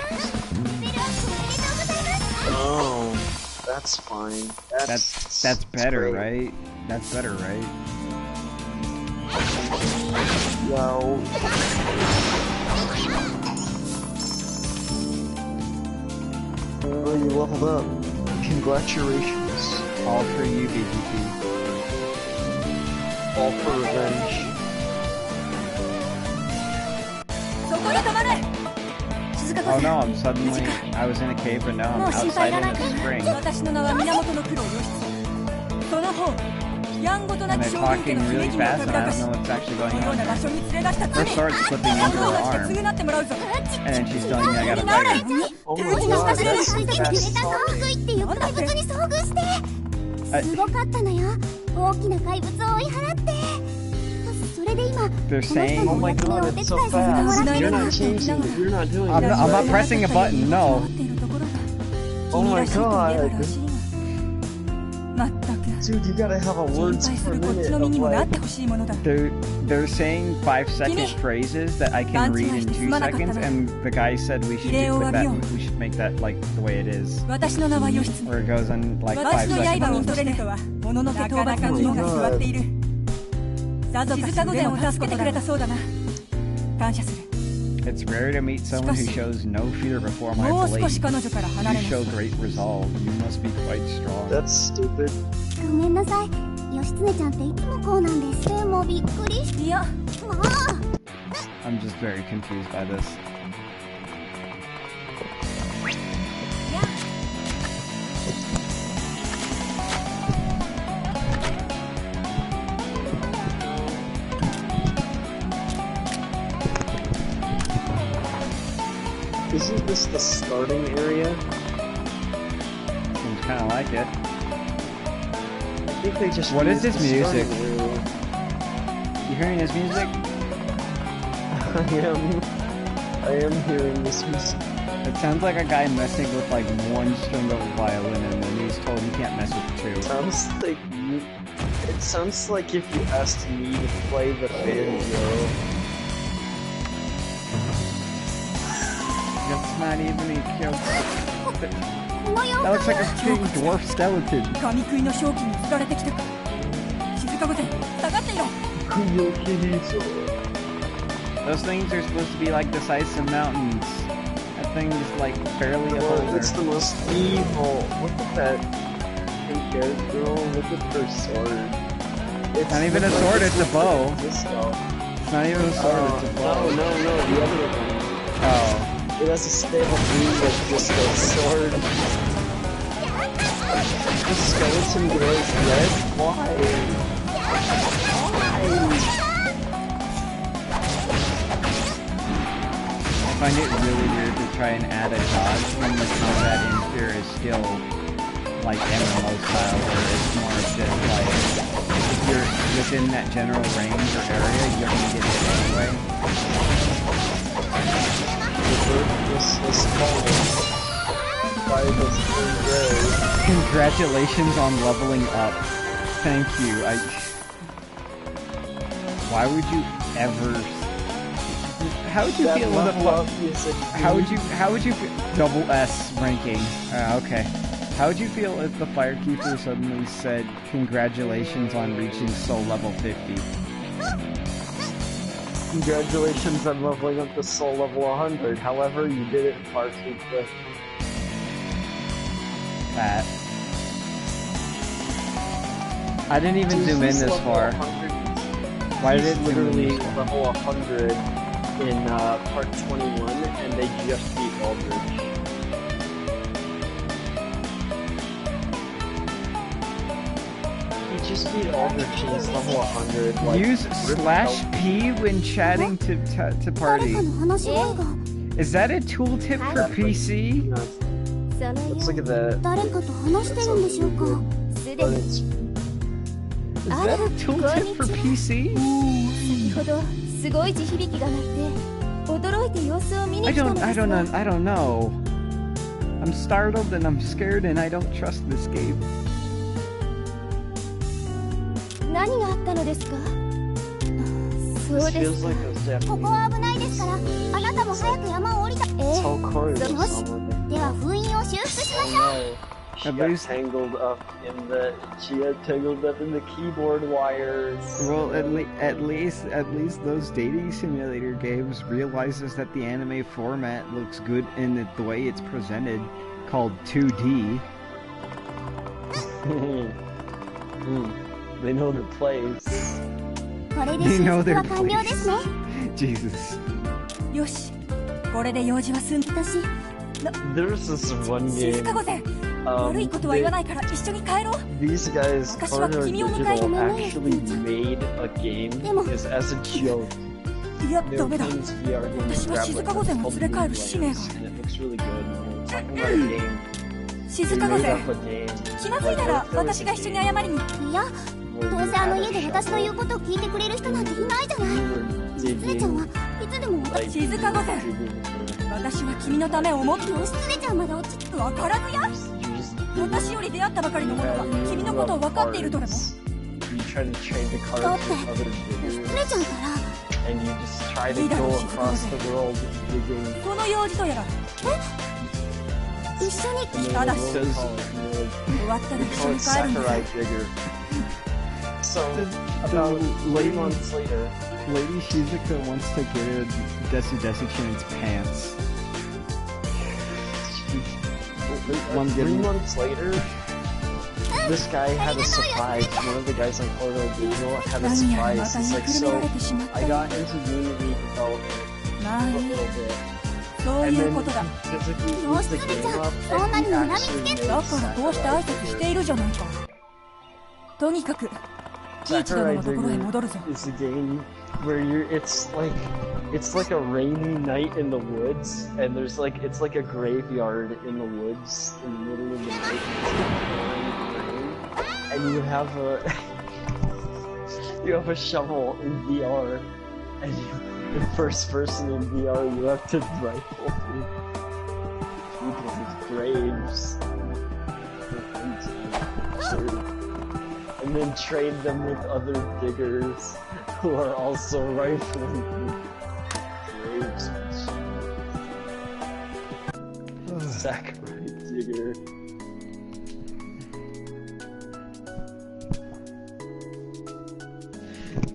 Oh, that's fine. That's better, right? That's better, right? Well... Oh, you leveled up. Congratulations. All for you, BGP. All for revenge. Oh no, I'm suddenly... I was in a cave, but now I'm outside in a spring. And they're talking really fast and I don't know what's actually going on. First starts flipping into her arm. And then she's telling me I gotta fight her. Oh my god, that's the best. They're saying... Oh my god, it's so fast. You're not changing it. You're not doing it. I'm not pressing a button, no. Oh my god. Dude, you gotta have a words per minute of like... They're saying 5-second phrases that I can read in 2 seconds, and the guy said we should make that like the way it is. Where it goes on like 5 seconds. It's rare to meet someone who shows no fear before my blade. You show great resolve. You must be quite strong. That's stupid. I'm just very confused by this. Isn't this the starting area? Seems kind of like it. I think they just... What is this music? You hearing this music? I am hearing this music. It sounds like a guy messing with like one string of a violin and then he's told he can't mess with two. It sounds like if you asked me to play the banjo. That's not even a joke. That looks like a king dwarf skeleton. Those things are supposed to be like the size of mountains. That thing is like barely a boulder. It's the most evil. Look at that pink-haired girl. Look at her sword. It's not even a sword, it's a bow. It's not even a sword, it's a bow. No, the other one. Oh. It has a stable beam with just a sword. The skeleton grows red? Why? I find it really weird to try and add a dodge when the combat in here is still like MMO style, where it's more of just like if you're within that general range or area, you don't get it anyway. Congratulations on leveling up. Thank you. Why would you ever? How would you feel with How would you feel? Double S ranking. Okay. How would you feel if the Firekeeper suddenly said, "Congratulations on reaching soul level 50"? Congratulations on leveling up to soul level 100. However, you did it far too quick. That. I didn't even zoom in this far. Why did it literally level 100 in part 21, and they just beat Aldrich? He just beat Aldrich and he's level 100. Like, use /P when chatting to party. Is that a tooltip for PC? No. Let's look at that. Is that a tooltip for PC? I don't know. I'm startled and I'm scared and I don't trust this game. This feels like a Japanese. She got tangled up in the keyboard wires. Well, at least those dating simulator games realizes that the anime format looks good in the way it's presented, called 2D. They know their place. They know their place. Jesus. There's this one game. These guys, Corner Digital, actually made a game because as a joke. They were playing this VR game with Grappling called Moonlighters, and it looks really good. Talking about a game. They made up a game. You try to trade the cards with other diggers, and you just try to go across the world digging. Sakurai Digger. So, about 3 months later, Lady Shizuka wants to get a Desu-Desu-chan's pants. 3 months later, this guy had a surprise. One of the guys on Corridor Digital had a surprise. It's like, so, I got into Unity development a little bit. And then physically moved the game up, and he actually made Sakurai Digger is a game where it's like a rainy night in the woods, and there's like, it's like a graveyard in the woods in the middle of the night, and you have a shovel in VR, and in first person in VR, you have to rifle through people's graves and then trade them with other diggers who are also rifling through graves. Sakurai Digger.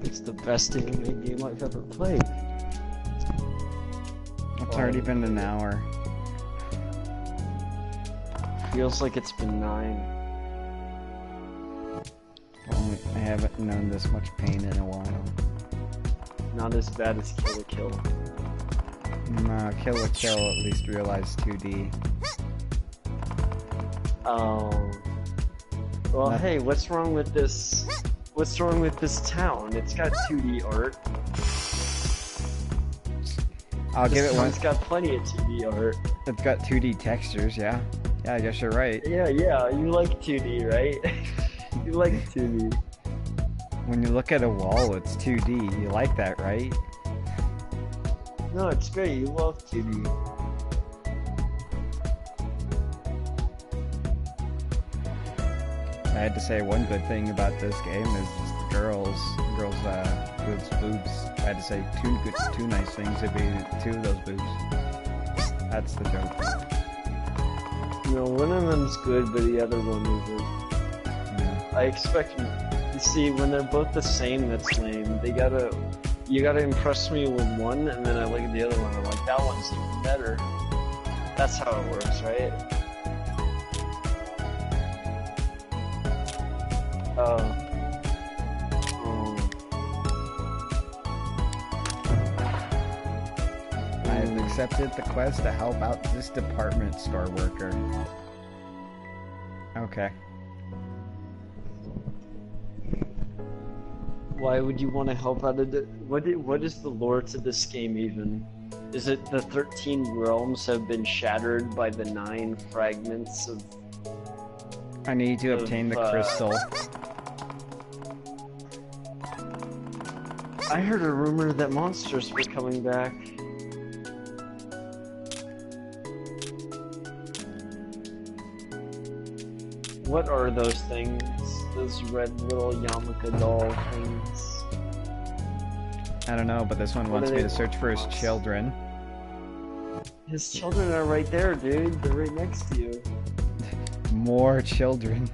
It's the best anime game I've ever played. It's already been an hour. Feels like it's been 9. I haven't known this much pain in a while. Not as bad as Kill la Kill. Nah, Kill la Kill at least realized 2D. Oh. Well, hey, what's wrong with this? What's wrong with this town? It's got 2D art. I'll give it one. It's got plenty of 2D art. It's got 2D textures, yeah. Yeah, I guess you're right. Yeah, you like 2D, right? You like 2D. When you look at a wall, it's 2D. You like that, right? No, it's great. You love 2D. I had to say one good thing about this game is just the girls' boobs. I had to say two nice things. It'd be 2 of those boobs. That's the joke. No, one of them's good, but the other one isn't. Yeah. I expect you see when they're both the same. That's lame. You gotta impress me with one, and then I look at the other one. I'm like, that one's even better. That's how it works, right? I've accepted the quest to help out this department store worker. Okay. Why would you want to help out of it? What is the lore to this game even? Is it the 13 realms have been shattered by the 9 fragments of... I need to obtain the crystal. I heard a rumor that monsters were coming back. What are those things? Those red little yarmulke doll things? I don't know, but this one wants me to search for his children. His children are right there, dude. They're right next to you. More children.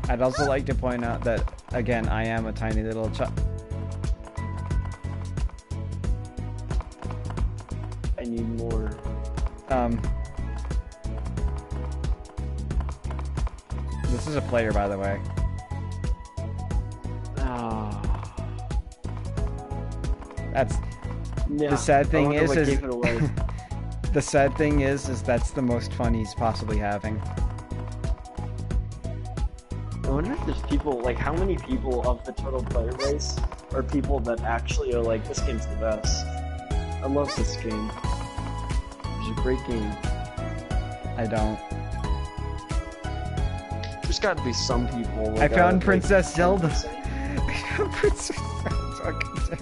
I'd also like to point out that, again, I am a tiny little child. I need more. This is a player, by the way. That's... Yeah, the sad thing is the sad thing is that's the most fun he's possibly having. I wonder if there's people, like, how many people of the total player base are people that actually are like, this game's the best. I love this game. It's a great game. I don't. There's gotta be some people. I found Princess Zelda. I found Princess Zelda.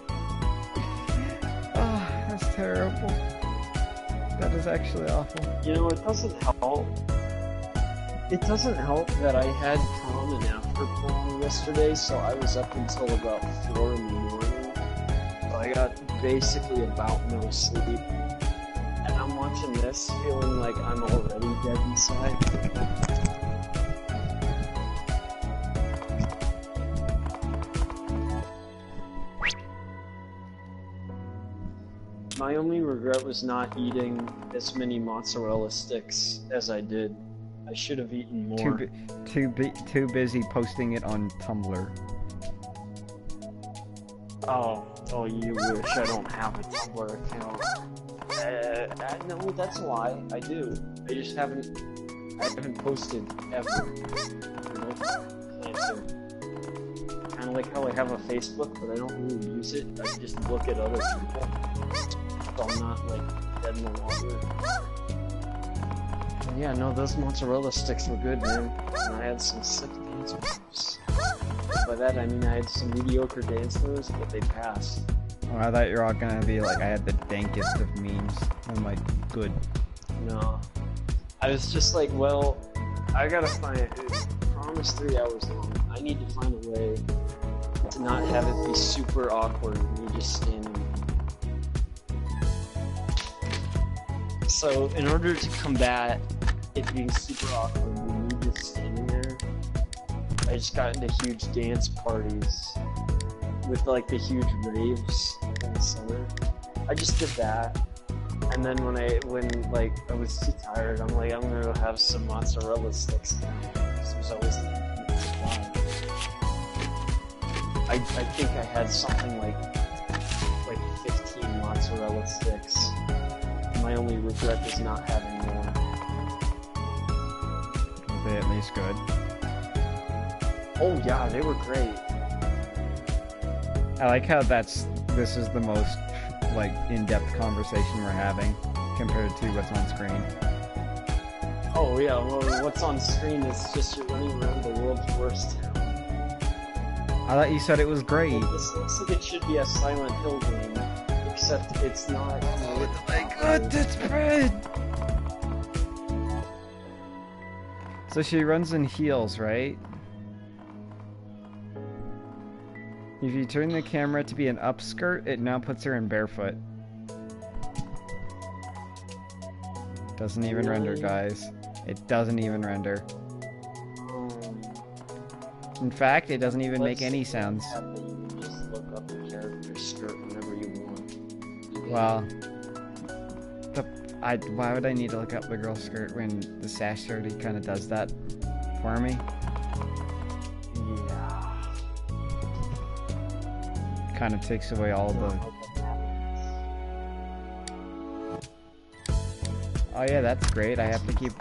Oh, that's terrible. That is actually awful. You know, it doesn't help. It doesn't help that I had prom and after prom yesterday, so I was up until about 4 in the morning. So I got basically about no sleep. And I'm watching this feeling like I'm already dead inside. My only regret was not eating as many mozzarella sticks as I did. I should have eaten more. Too busy posting it on Tumblr. Oh, you wish. I don't have a Tumblr account. No, that's a lie. I do. I just haven't posted ever. Kind of like how I have a Facebook, but I don't really use it. I just look at other people. So I'm not like dead in the water. And yeah, no, those mozzarella sticks were good, man. And I had some sick dance moves. By that I mean I had some mediocre dance moves, but they passed. Oh, I thought you were all gonna be like, I had the dankest of memes. I'm like, good. No. I was just like, well, I gotta find it. Prom is 3 hours long. I need to find a way to not have it be super awkward when you just standing there. So, in order to combat it being super awkward when you just standing there, I just got into huge dance parties with like the huge raves in the summer. I just did that, and then when I was too tired, I'm like, I'm gonna go have some mozzarella sticks now. This was always the I think I had something like 15 mozzarella sticks. My only regret is not having more. they at least good? Oh yeah, they were great. I like how this is the most like in-depth conversation we're having compared to what's on screen. Oh yeah, well what's on screen is just you're running around the world's worst town. I thought you said it was great. This looks like it should be a Silent Hill game, except it's not. Oh my god, that's bread! So she runs in heels, right? If you turn the camera to be an upskirt, it now puts her in barefoot. Doesn't even render, guys. It doesn't even render. In fact, it doesn't even make any sounds. You can just look up the character's skirt whenever you want. Well, why would I need to look up the girl's skirt when the sash already kind of does that for me? Yeah. Kind of takes away all the... Oh yeah, that's great. I have to keep...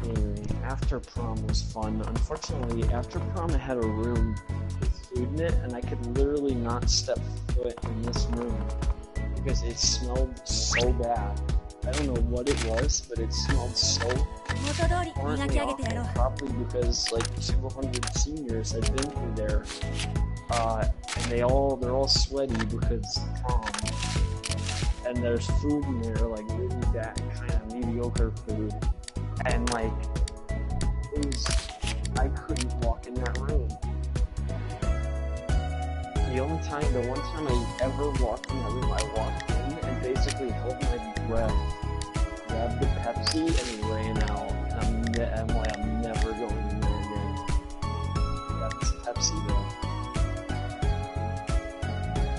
Anyway, After Prom was fun. Unfortunately, After Prom I had a room with food in it, and I could literally not step foot in this room because it smelled so bad. I don't know what it was, but it smelled so horribly awful, probably because like 200 seniors had been through there, and they're all sweaty because prom, and there's food in there, like really bad kind of mediocre food, and like I couldn't walk in that room. The one time I ever walked in that room, I walked in and basically held my breath, grabbed the Pepsi, and ran out. And I'm never going in there again. That's Pepsi though.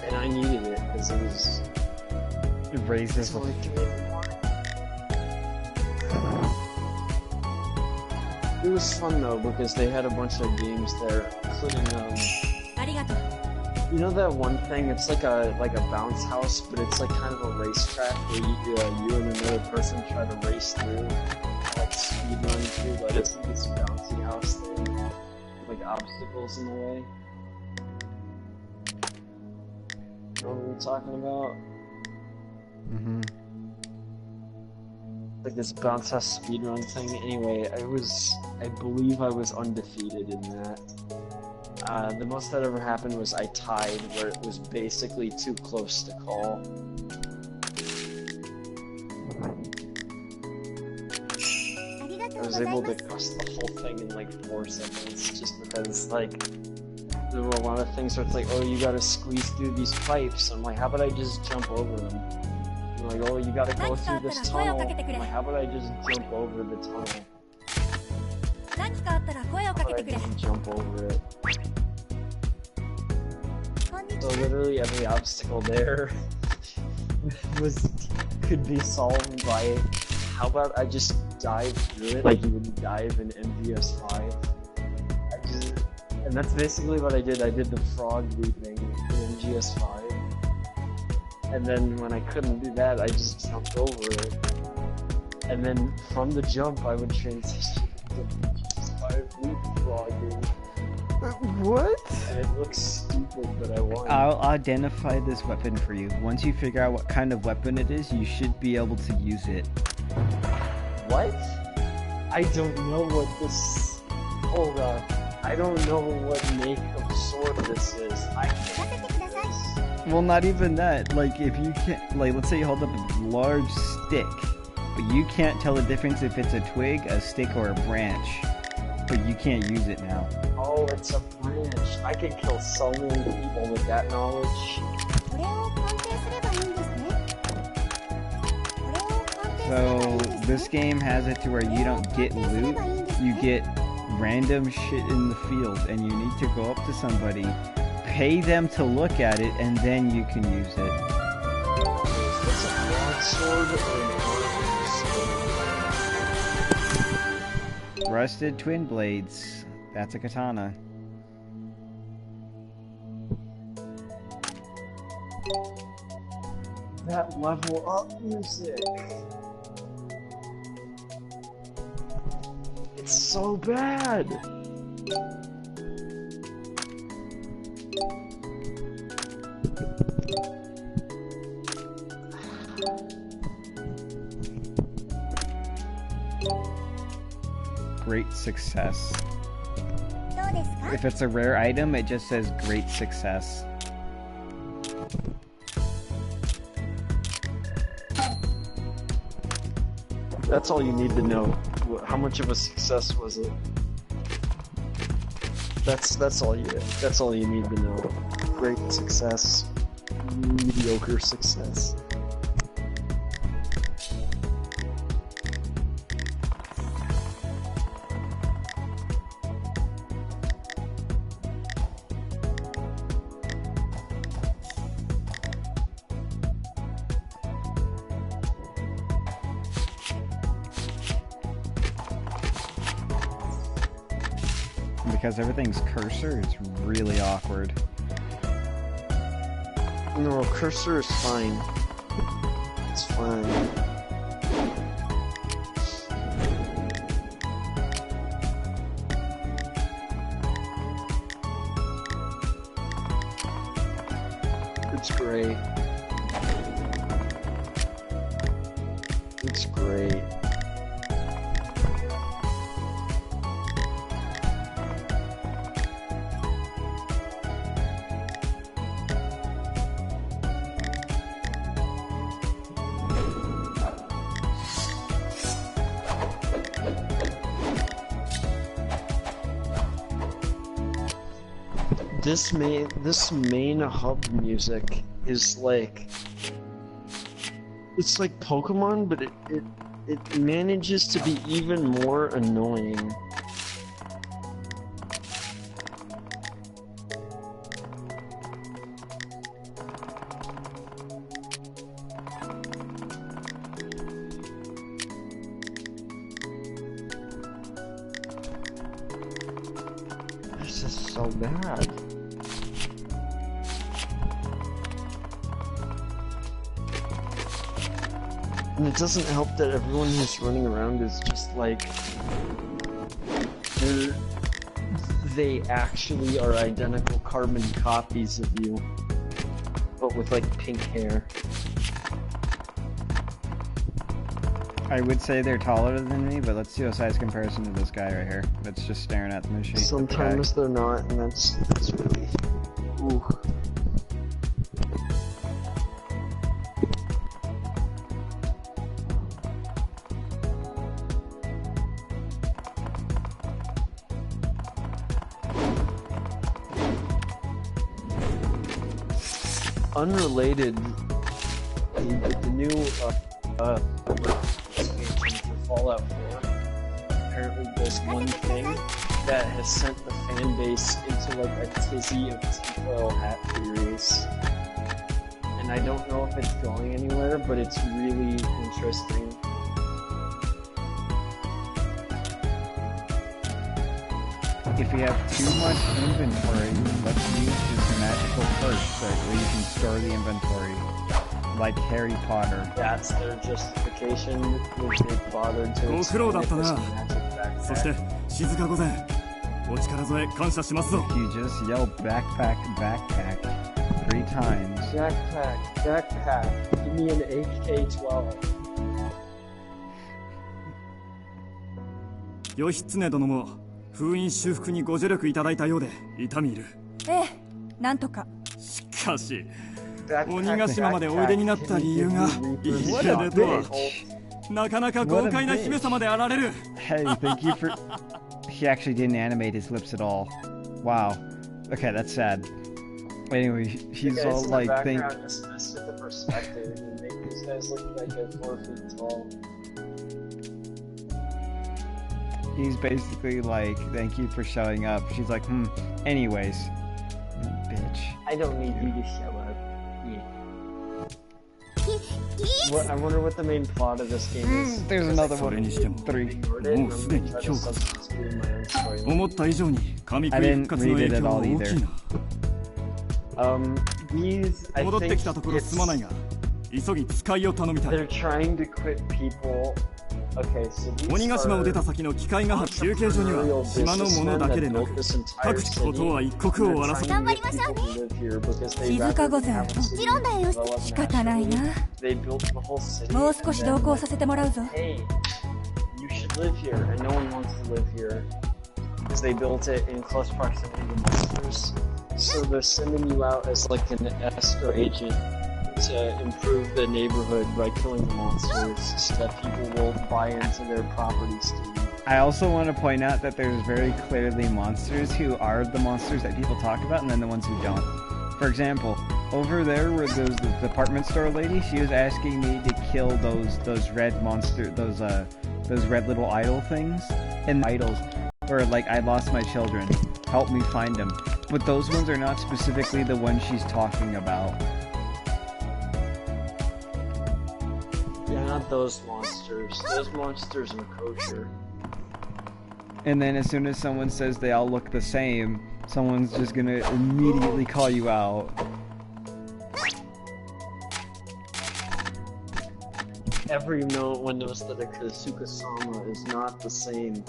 And I needed it because it was... It raises the... It was fun though because they had a bunch of games there, including you know that one thing? It's like a bounce house, but it's like kind of a racetrack where you and another person try to race through, like speed run through, but it's like this bouncy house thing, with like obstacles in the way. You know what we're talking about? Mm-hmm. Like this bounce house speedrun thing. Anyway, I believe I was undefeated in that. The most that ever happened was I tied, where it was basically too close to call. I was able to cross the whole thing in like 4 seconds, just because like there were a lot of things where it's like, oh, you gotta squeeze through these pipes. I'm like, how about I just jump over them? Like, oh, you gotta go through this tunnel. Like, how about I just jump over the tunnel? How about I just jump over it? So literally every obstacle there could be solved by, how about I just dive through it like you would dive in MGS5? And that's basically what I did. I did the frog leaping in MGS5. And then when I couldn't do that, I just jumped over it. And then from the jump, I would transition to leapfrogging. What? And it looks stupid, but I won. I'll identify this weapon for you. Once you figure out what kind of weapon it is, you should be able to use it. What? I don't know what this... Hold on. I don't know what make of sword this is. I can't. Well, not even that. Like, if you can't... Like, let's say you hold up a large stick, but you can't tell the difference if it's a twig, a stick, or a branch. But you can't use it now. Oh, it's a branch. I could kill so many people with that knowledge. So, this game has it to where you don't get loot, you get random shit in the field, and you need to go up to somebody, pay them to look at it, and then you can use it. Is this a broadsword or an sword? Rusted twin blades. That's a katana. That level up music. It's so bad. Great success. If it's a rare item, it just says great success. That's all you need to know. How much of a success was it? That's all you need to know. Great success, mediocre success. Because everything's cursor, it's really awkward. No, cursor is fine. It's fine. It's great. It's great. This main hub music is like, it's like Pokemon, but it manages to be even more annoying. This is so bad. And it doesn't help that everyone who's running around is just like, they actually are identical carbon copies of you, but with like pink hair. I would say they're taller than me, but let's do a size comparison to this guy right here that's just staring at the machine. Sometimes they're not, and that's really... Ooh. Unrelated, the new expansion for Fallout 4, apparently there's one thing that has sent the fan base into like a tizzy of tinfoil hat theories. And I don't know if it's going anywhere, but it's really interesting. If you have too much inventory, let's use this magical perch where you can store the inventory, like Harry Potter. That's their justification, which they bothered to explain this magic backpack. You just yell backpack, backpack 3 times. Backpack, give me an AK-12. 義経殿も封印修復にご助力いただいたようで痛み入る。ええ、なんとか。しかし鬼ヶ島までおいでになった理由がいいやでとはなかなか豪快な姫様であられる。 Hey, thank you for... He actually didn't animate his lips at all. Wow. Okay, that's sad. Anyway, he's all like... Just mess with the perspective and make these guys look like they're 4 feet tall. He's basically like, thank you for showing up. She's like, anyways. Bitch. I don't need you to show up. What, I wonder what the main plot of this game is. There's another one. 3. 思った以上に神食い復活の影響は大きいな。These, I 戻ってきたところすまないが、急ぎ使いを頼みたい。 They're trying to quit people. Okay, so these 鬼ヶ島を出た先の機械が休憩所には島のものだけでなく各地ことは一刻を争う。頑張りましょうね。静か御前、もちろんだよ。仕方ないな。もう少し同行させてもらうぞ。 Hey, you should live here, and no one wants to live here because they built it in close proximity to monsters. So they're sending you out as like an escrow agent to improve the neighborhood by killing the monsters so that people will buy into their properties. I also want to point out that there's very clearly monsters who are the monsters that people talk about, and then the ones who don't. For example, over there where there's the department store lady, she was asking me to kill those red monster, those red little idol things, and idols, or like I lost my children, help me find them. But those ones are not specifically the ones she's talking about. Yeah, not those monsters. Those monsters are kosher. And then as soon as someone says they all look the same, someone's just gonna immediately call you out. Everyone knows that a Kasuga-sama is not the same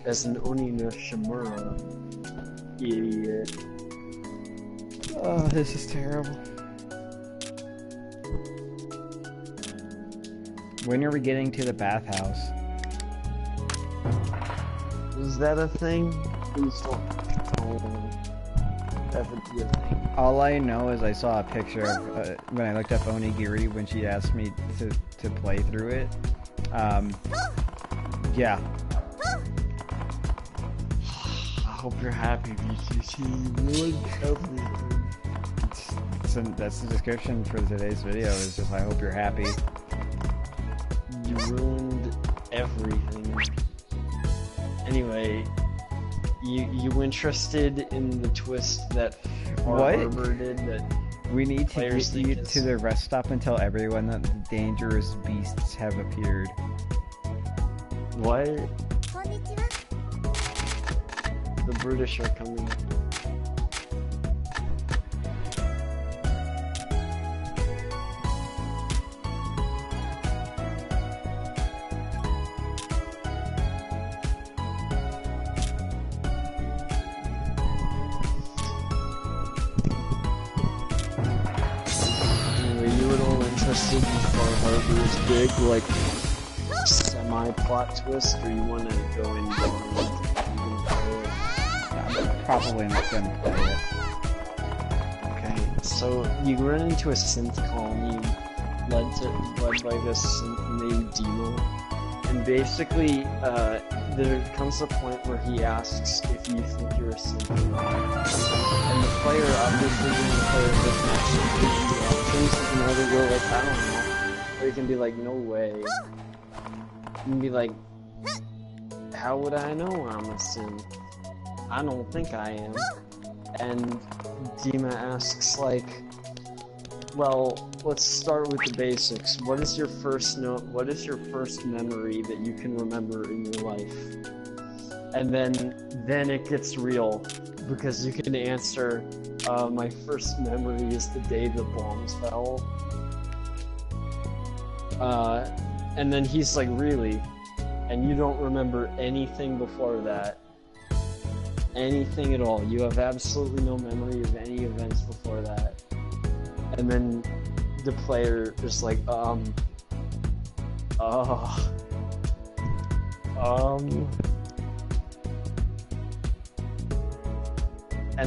as an Onimusha. Idiot. Oh, this is terrible. When are we getting to the bathhouse? Is that a thing? Please don't tell me that would be a thing. All I know is I saw a picture of when I looked up Onigiri when she asked me to play through it. Yeah. I hope you're happy, BTC. You ruined everything. That's the description for today's video, is just I hope you're happy. You ruined everything. Anyway, you interested in the twist that Harbor did? That we need to get you to the rest stop and tell everyone that the dangerous beasts have appeared. What? The British are coming. Interested before Harbor's big, like, semi-plot twist, or you want to go in I'm probably not going to play it. Okay, so you run into a synth colony led by this synth named Demo, and basically, there comes a point where he asks if you think you're a synth or not. And the player, obviously being the player, doesn't actually give you the options. You can either go like, I don't know, or you can be like, no way. You can be like, how would I know I'm a synth? I don't think I am. And Dima asks like, well, let's start with the basics. What is your first memory that you can remember in your life? And then it gets real, because you can answer, my first memory is the day the bombs fell. And then he's like, really? And you don't remember anything before that. Anything at all. You have absolutely no memory of any events before that. And then the player is like, and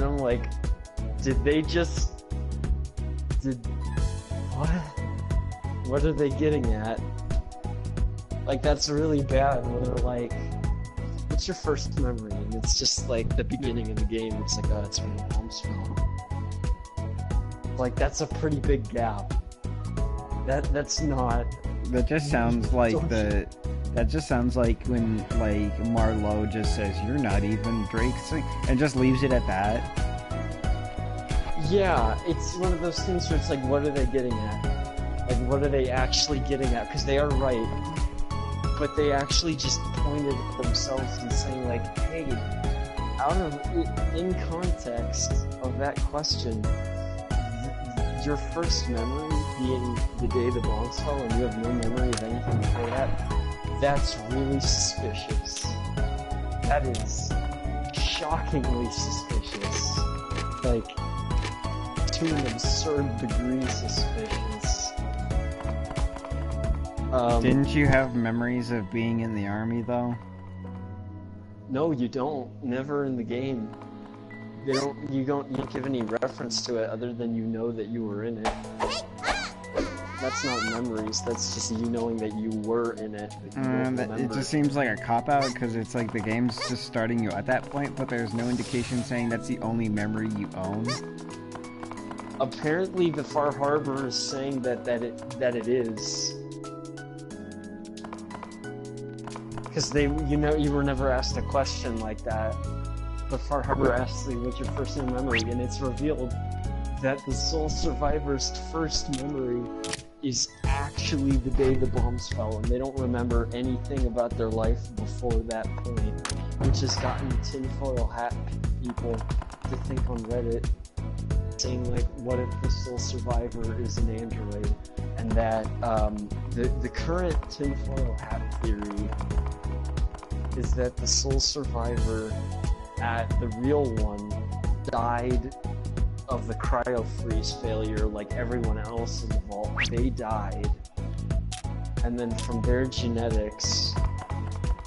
I'm like, what are they getting at? Like, that's really bad when they're like, what's your first memory? And it's just like the beginning of the game. It's like, oh, it's when the bombs fell. Like, that's a pretty big gap. That's not... That just sounds like that just sounds like when, like, Marlowe just says, you're not even Drake, and just leaves it at that. Yeah, it's one of those things where it's like, what are they getting at? Like, what are they actually getting at? Because they are right, but they actually just pointed at themselves and saying like, hey, in context of that question, your first memory being the day the bombs fell and you have no memory of anything before that, that's really suspicious. That is shockingly suspicious. Like, to an absurd degree suspicious. Didn't you have memories of being in the army, though? No, you don't. Never in the game. You don't give any reference to it other than you know that you were in it. That's not memories, that's just you knowing that you were in it. It just seems like a cop-out, because it's like the game's just starting you at that point, but there's no indication saying that's the only memory you own. Apparently the Far Harbor is saying that it is. Because you were never asked a question like that. The Far Harbor asks you what's your first memory, and it's revealed that the sole survivor's first memory is actually the day the bombs fell, and they don't remember anything about their life before that point, which has gotten tinfoil hat people to think on Reddit, saying like, what if the sole survivor is an android, and that the current tinfoil hat theory is that the sole survivor at the real one died of the cryo-freeze failure like everyone else in the vault. They died. And then from their genetics,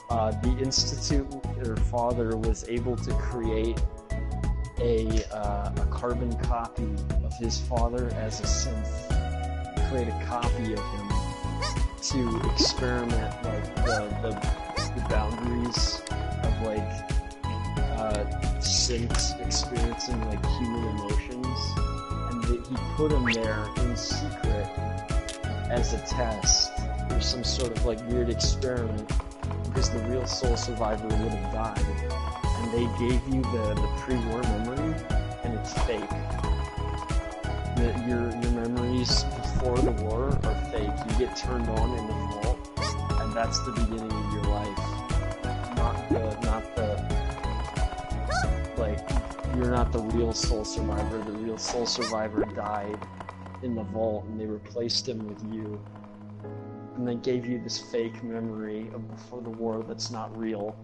the Institute, their father, was able to create a carbon copy of his father as a synth. Create a copy of him to experiment like the boundaries of like synths experiencing like human emotions, and he put him there in secret as a test or some sort of like weird experiment, because the real soul survivor would have died, and they gave you the pre-war memory, and it's fake. Your memories before the war are fake. You get turned on in the vault, and that's the beginning of your life. You're not the real soul survivor. The real soul survivor died in the vault, and they replaced him with you. And they gave you this fake memory of before the war that's not real.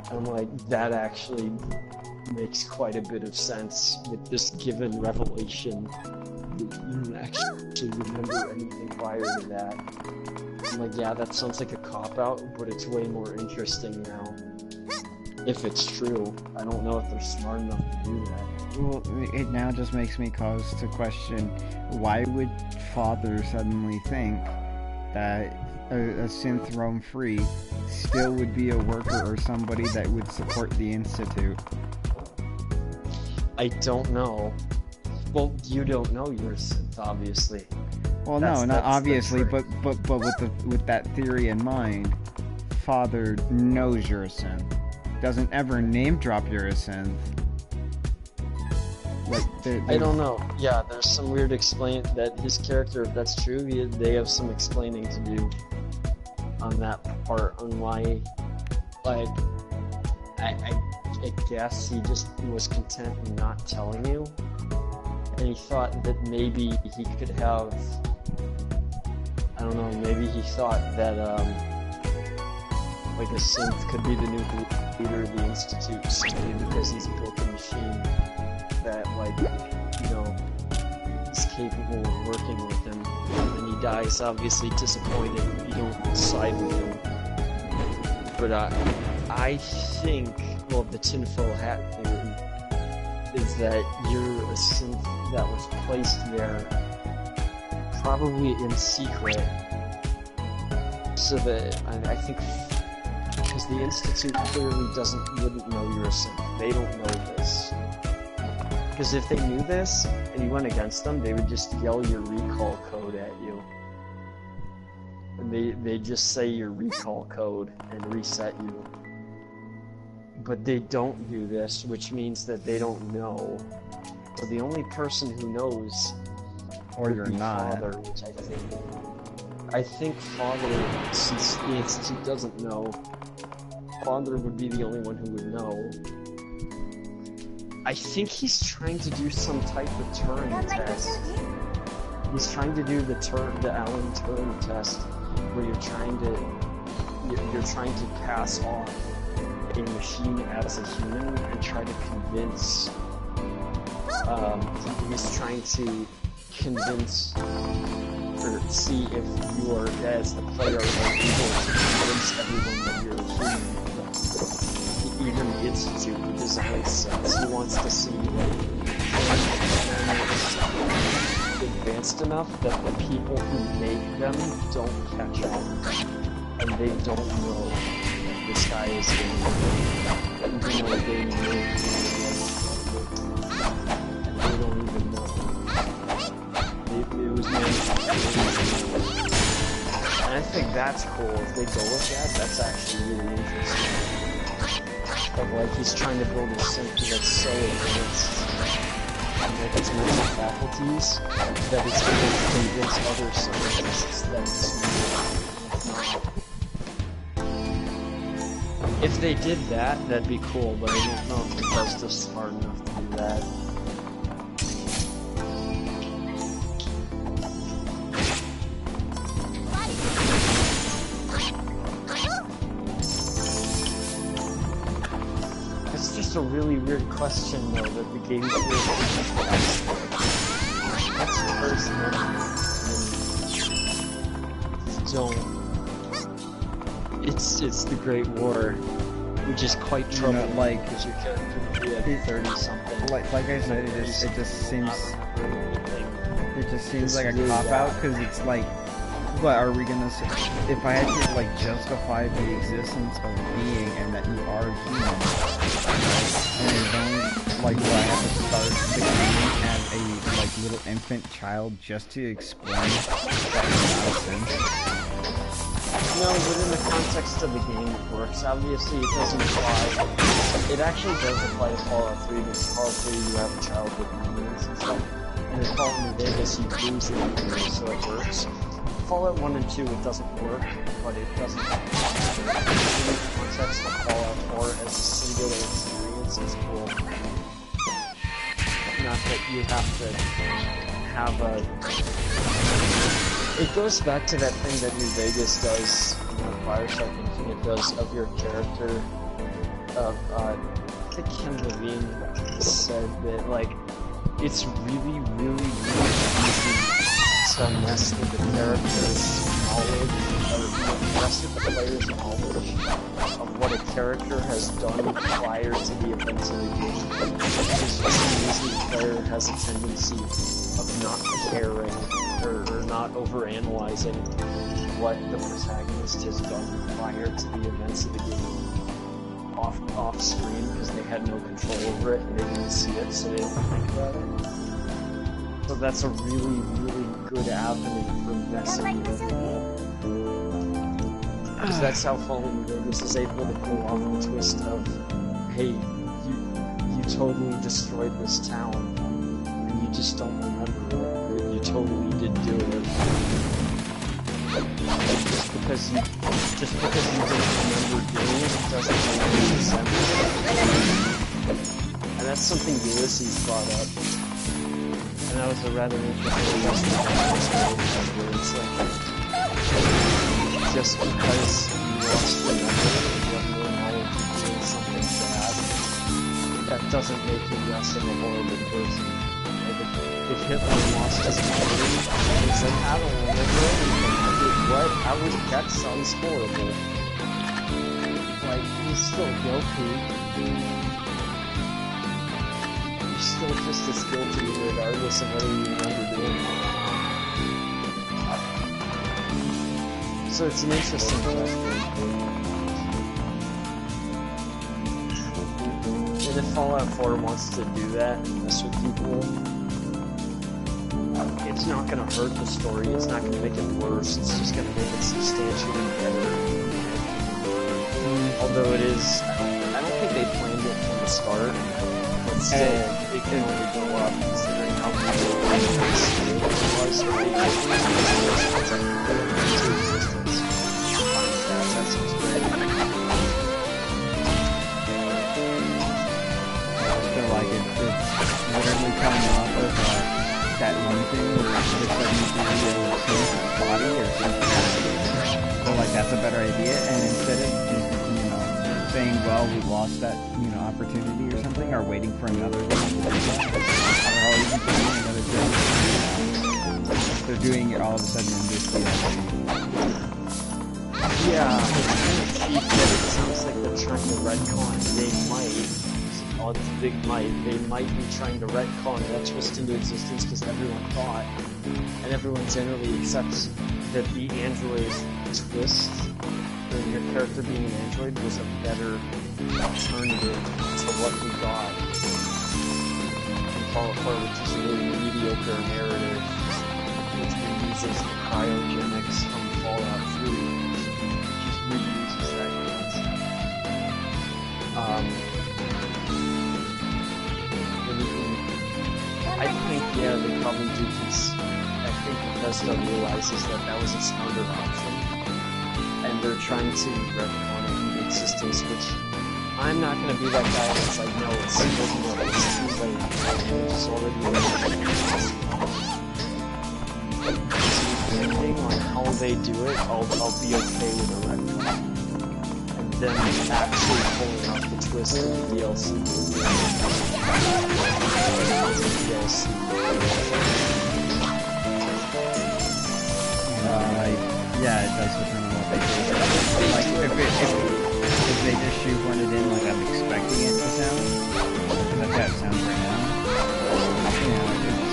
And like, that actually makes quite a bit of sense with this given revelation. You don't actually remember anything prior to that. I'm like, yeah, that sounds like a cop-out, but it's way more interesting now. If it's true. I don't know if they're smart enough to do that. Well, it now just makes me cause to question, why would Father suddenly think that a synth roam free still would be a worker or somebody that would support the Institute? I don't know. Well, you don't know you're a synth, obviously. Well, no, not obviously, but with that theory in mind, Father knows you're a synth. Doesn't ever name drop you're a synth. Like, I don't know. Yeah, there's some weird explain that his character, if that's true, they have some explaining to do on that part, on why, like, I guess he just was content in not telling you, and he thought that maybe he could have, I don't know, maybe he thought that, like a synth could be the new leader of the Institute simply because he's built a machine that, like, you know, is capable of working with him, and he dies obviously disappointed if you don't side with him. But I think, well, the tinfoil hat theory is that you're a synth that was placed there probably in secret, so that, I think, because the Institute clearly wouldn't know you're a synth. They don't know this. Because if they knew this, and you went against them, they would just yell your recall code at you. And they just say your recall code and reset you. But they don't do this, which means that they don't know. So the only person who knows, or you're not, Father, which I think Father, since the Institute doesn't know, Father would be the only one who would know. I think he's trying to do some type of Turing test. He's trying to do the Alan Turing test, where you're trying to pass off a machine as a human and try to convince. He's trying to convince or see if you are, as the player, are able to convince everyone that you're a human. Even the Institute, the design says he wants to see advanced enough that the people who make them don't catch on, and they don't know that this guy is even though they know, and they don't even know. It was manufactured. And I think that's cool. If they go with that, that's actually really interesting. Of like he's trying to build a symptom that's so advanced with its mental faculties that it's able to convince other scientists that it's not. If they did that, that'd be cool, but I don't know if Bethesda's smart enough to do that. It's a really weird question, though, that the game creators asked. That's the first one. It's the Great War, which is quite troubling. You know, like, because your character would be at 30-something. Like I said, it just seems like a cop-out, because it's like, what are we gonna say? If I had to like justify the existence of being and that you are human, and then like do I have to start the game as a like little infant child just to explain that nonsense? No, within the context of the game it works. Obviously it doesn't apply. It actually does apply to Fallout 3, because Fallout 3 you have a child with humans and stuff. And in Fallout New Vegas you lose the humans, so it works. Fallout 1 and 2 it doesn't work, but it doesn't in the context of Fallout 4 as a singular experience is cool. Not that you have to have a... It goes back to that thing that New Vegas does, Bioshock Infinite does, of your character, of, I think Ken Levine said that, like, it's really, really, really easy to mess with the character's knowledge, or mess with the player's knowledge of what a character has done prior to the events of the game. It's just easy the player has a tendency of not caring, or not overanalyzing what the protagonist has done prior to the events of the game off screen, because they had no control over it and they didn't see it, so they don't think about it. So that's a really, really good avenue for messing with people. Because that's how Fallen Vegas is able to pull off the twist of, hey, you totally destroyed this town, and you just don't remember it, or you totally did do it. Just because you didn't remember doing it doesn't make any sense. And that's something Ulysses brought up. And that was a rather interesting lesson where it's like, just because you lost your memory and you have no knowledge of doing something bad, that doesn't make you less of a horrible person. Like if Hitler lost his memory, it's like, I don't remember anything. What? That sounds horrible. Like, he's still guilty. Still just as guilty regardless of whether you remember doing it. So it's an interesting question. And if Fallout 4 wants to do that and mess with people, it's not going to hurt the story, it's not going to make it worse, it's just going to make it substantially better. Although it is, I don't think they planned it from the start. Still, it can only go up considering how people was that seems great. I feel like it they're coming off of that one thing where they suddenly do Saint's body or something. So like that's a better idea, and instead of just, saying, well, we lost that, opportunity or something, or waiting for another game, or even doing another game, they're doing it all of a sudden in this Yeah, it's kind of cheap that it sounds like they're trying to retcon. It's a big might. They might be trying to retcon that twist into existence because everyone thought, and everyone generally accepts that the android twist, your character being an android, was a better alternative to what we got in Fall Apart, which is a really mediocre narrative, which reuses the cryogenics from Fallout 3, just reuses that concept. I think, yeah, they probably do. I think Bethesda realizes that was a smarter option, and they're trying to retcon it into existence, which I'm not going to be that guy that's like, no, it's too late. It's already depending on how they do it, I'll be okay with a retcon. And then actually pulling out the twist in the DLC. Yeah, it does depend on what they do. Like, if they just shoehorn it in like I'm expecting it to sound, like that sounds right now, it's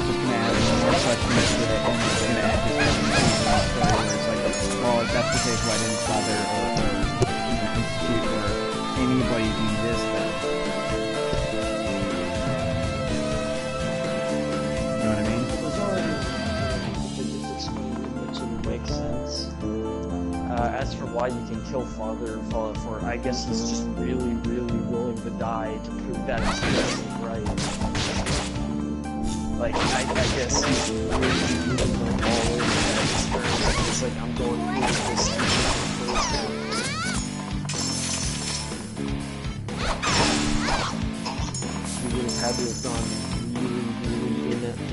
just gonna add more questions to it, and it's gonna add this story where it's like, well, if that's the case, why didn't Father or Institute or anybody do this then? You know what I mean? Makes sense. As for why you can kill Father in Fallout 4, I guess he's just really, really willing to die to prove that experiment right. Like, I guess he's really, really going all over that experiment. It's like, I'm going through this He would have had to have gone really, really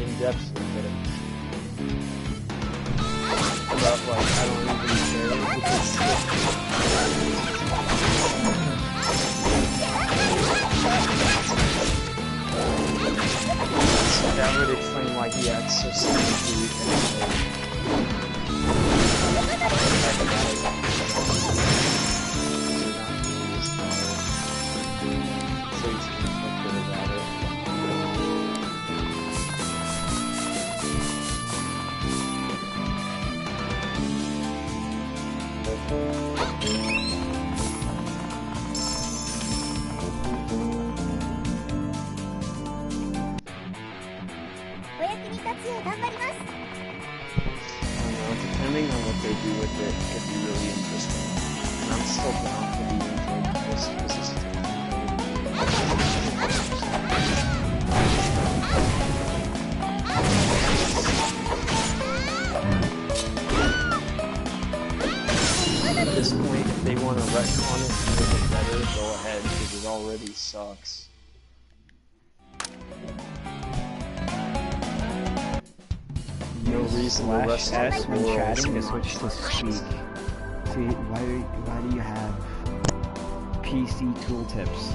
in depth with it. About, like, I don't even care because so that would explain why he acts so sneaky so he's conflicted about it. Depending on what they do with it, could be really interesting. And I'm still down for the intro twist because it's at this point, if they want to retcon it to make it better, go ahead, because it already sucks. No reason to rush S when chatting to switch to speak. See, why do you have PC tooltips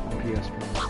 on PS Pro?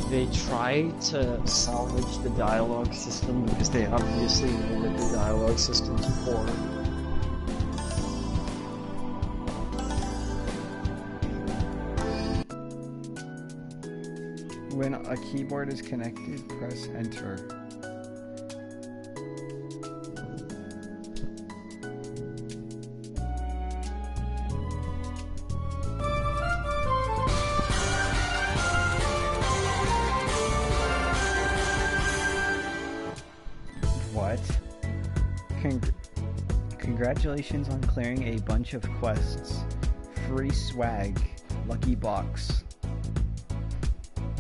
They try to salvage the dialogue system because they obviously know that the dialogue system's poor. When a keyboard is connected, press enter. What? Congratulations on clearing a bunch of quests. Free swag. Lucky box.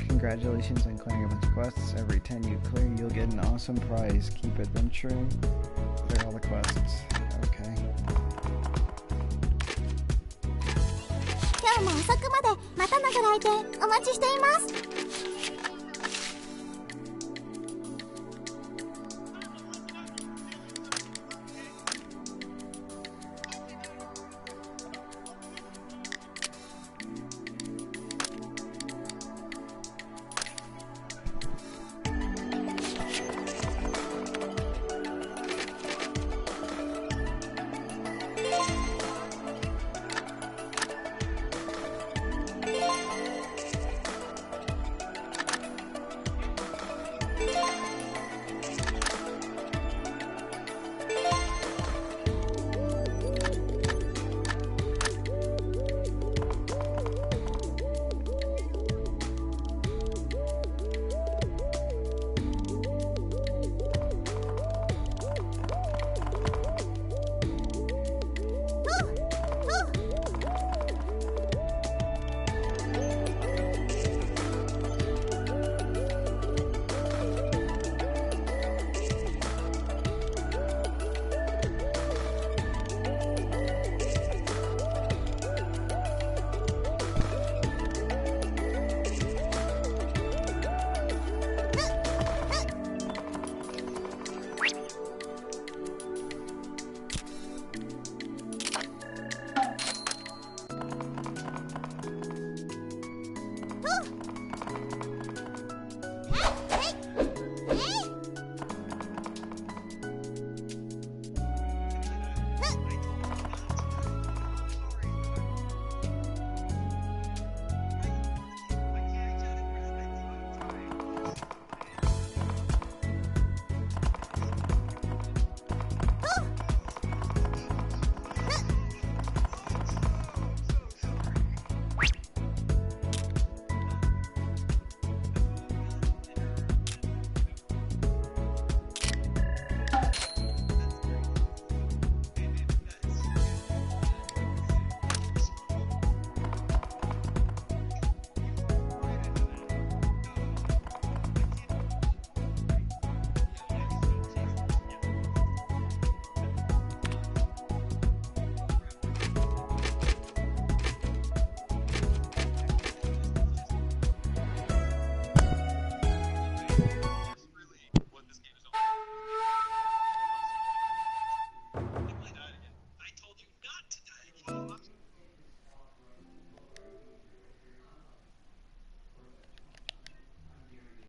Congratulations on clearing a bunch of quests. Every 10 you clear, you'll get an awesome prize. Keep adventuring. Clear all the quests. Okay. 今日も遅くまでまたのご来店お待ちしています。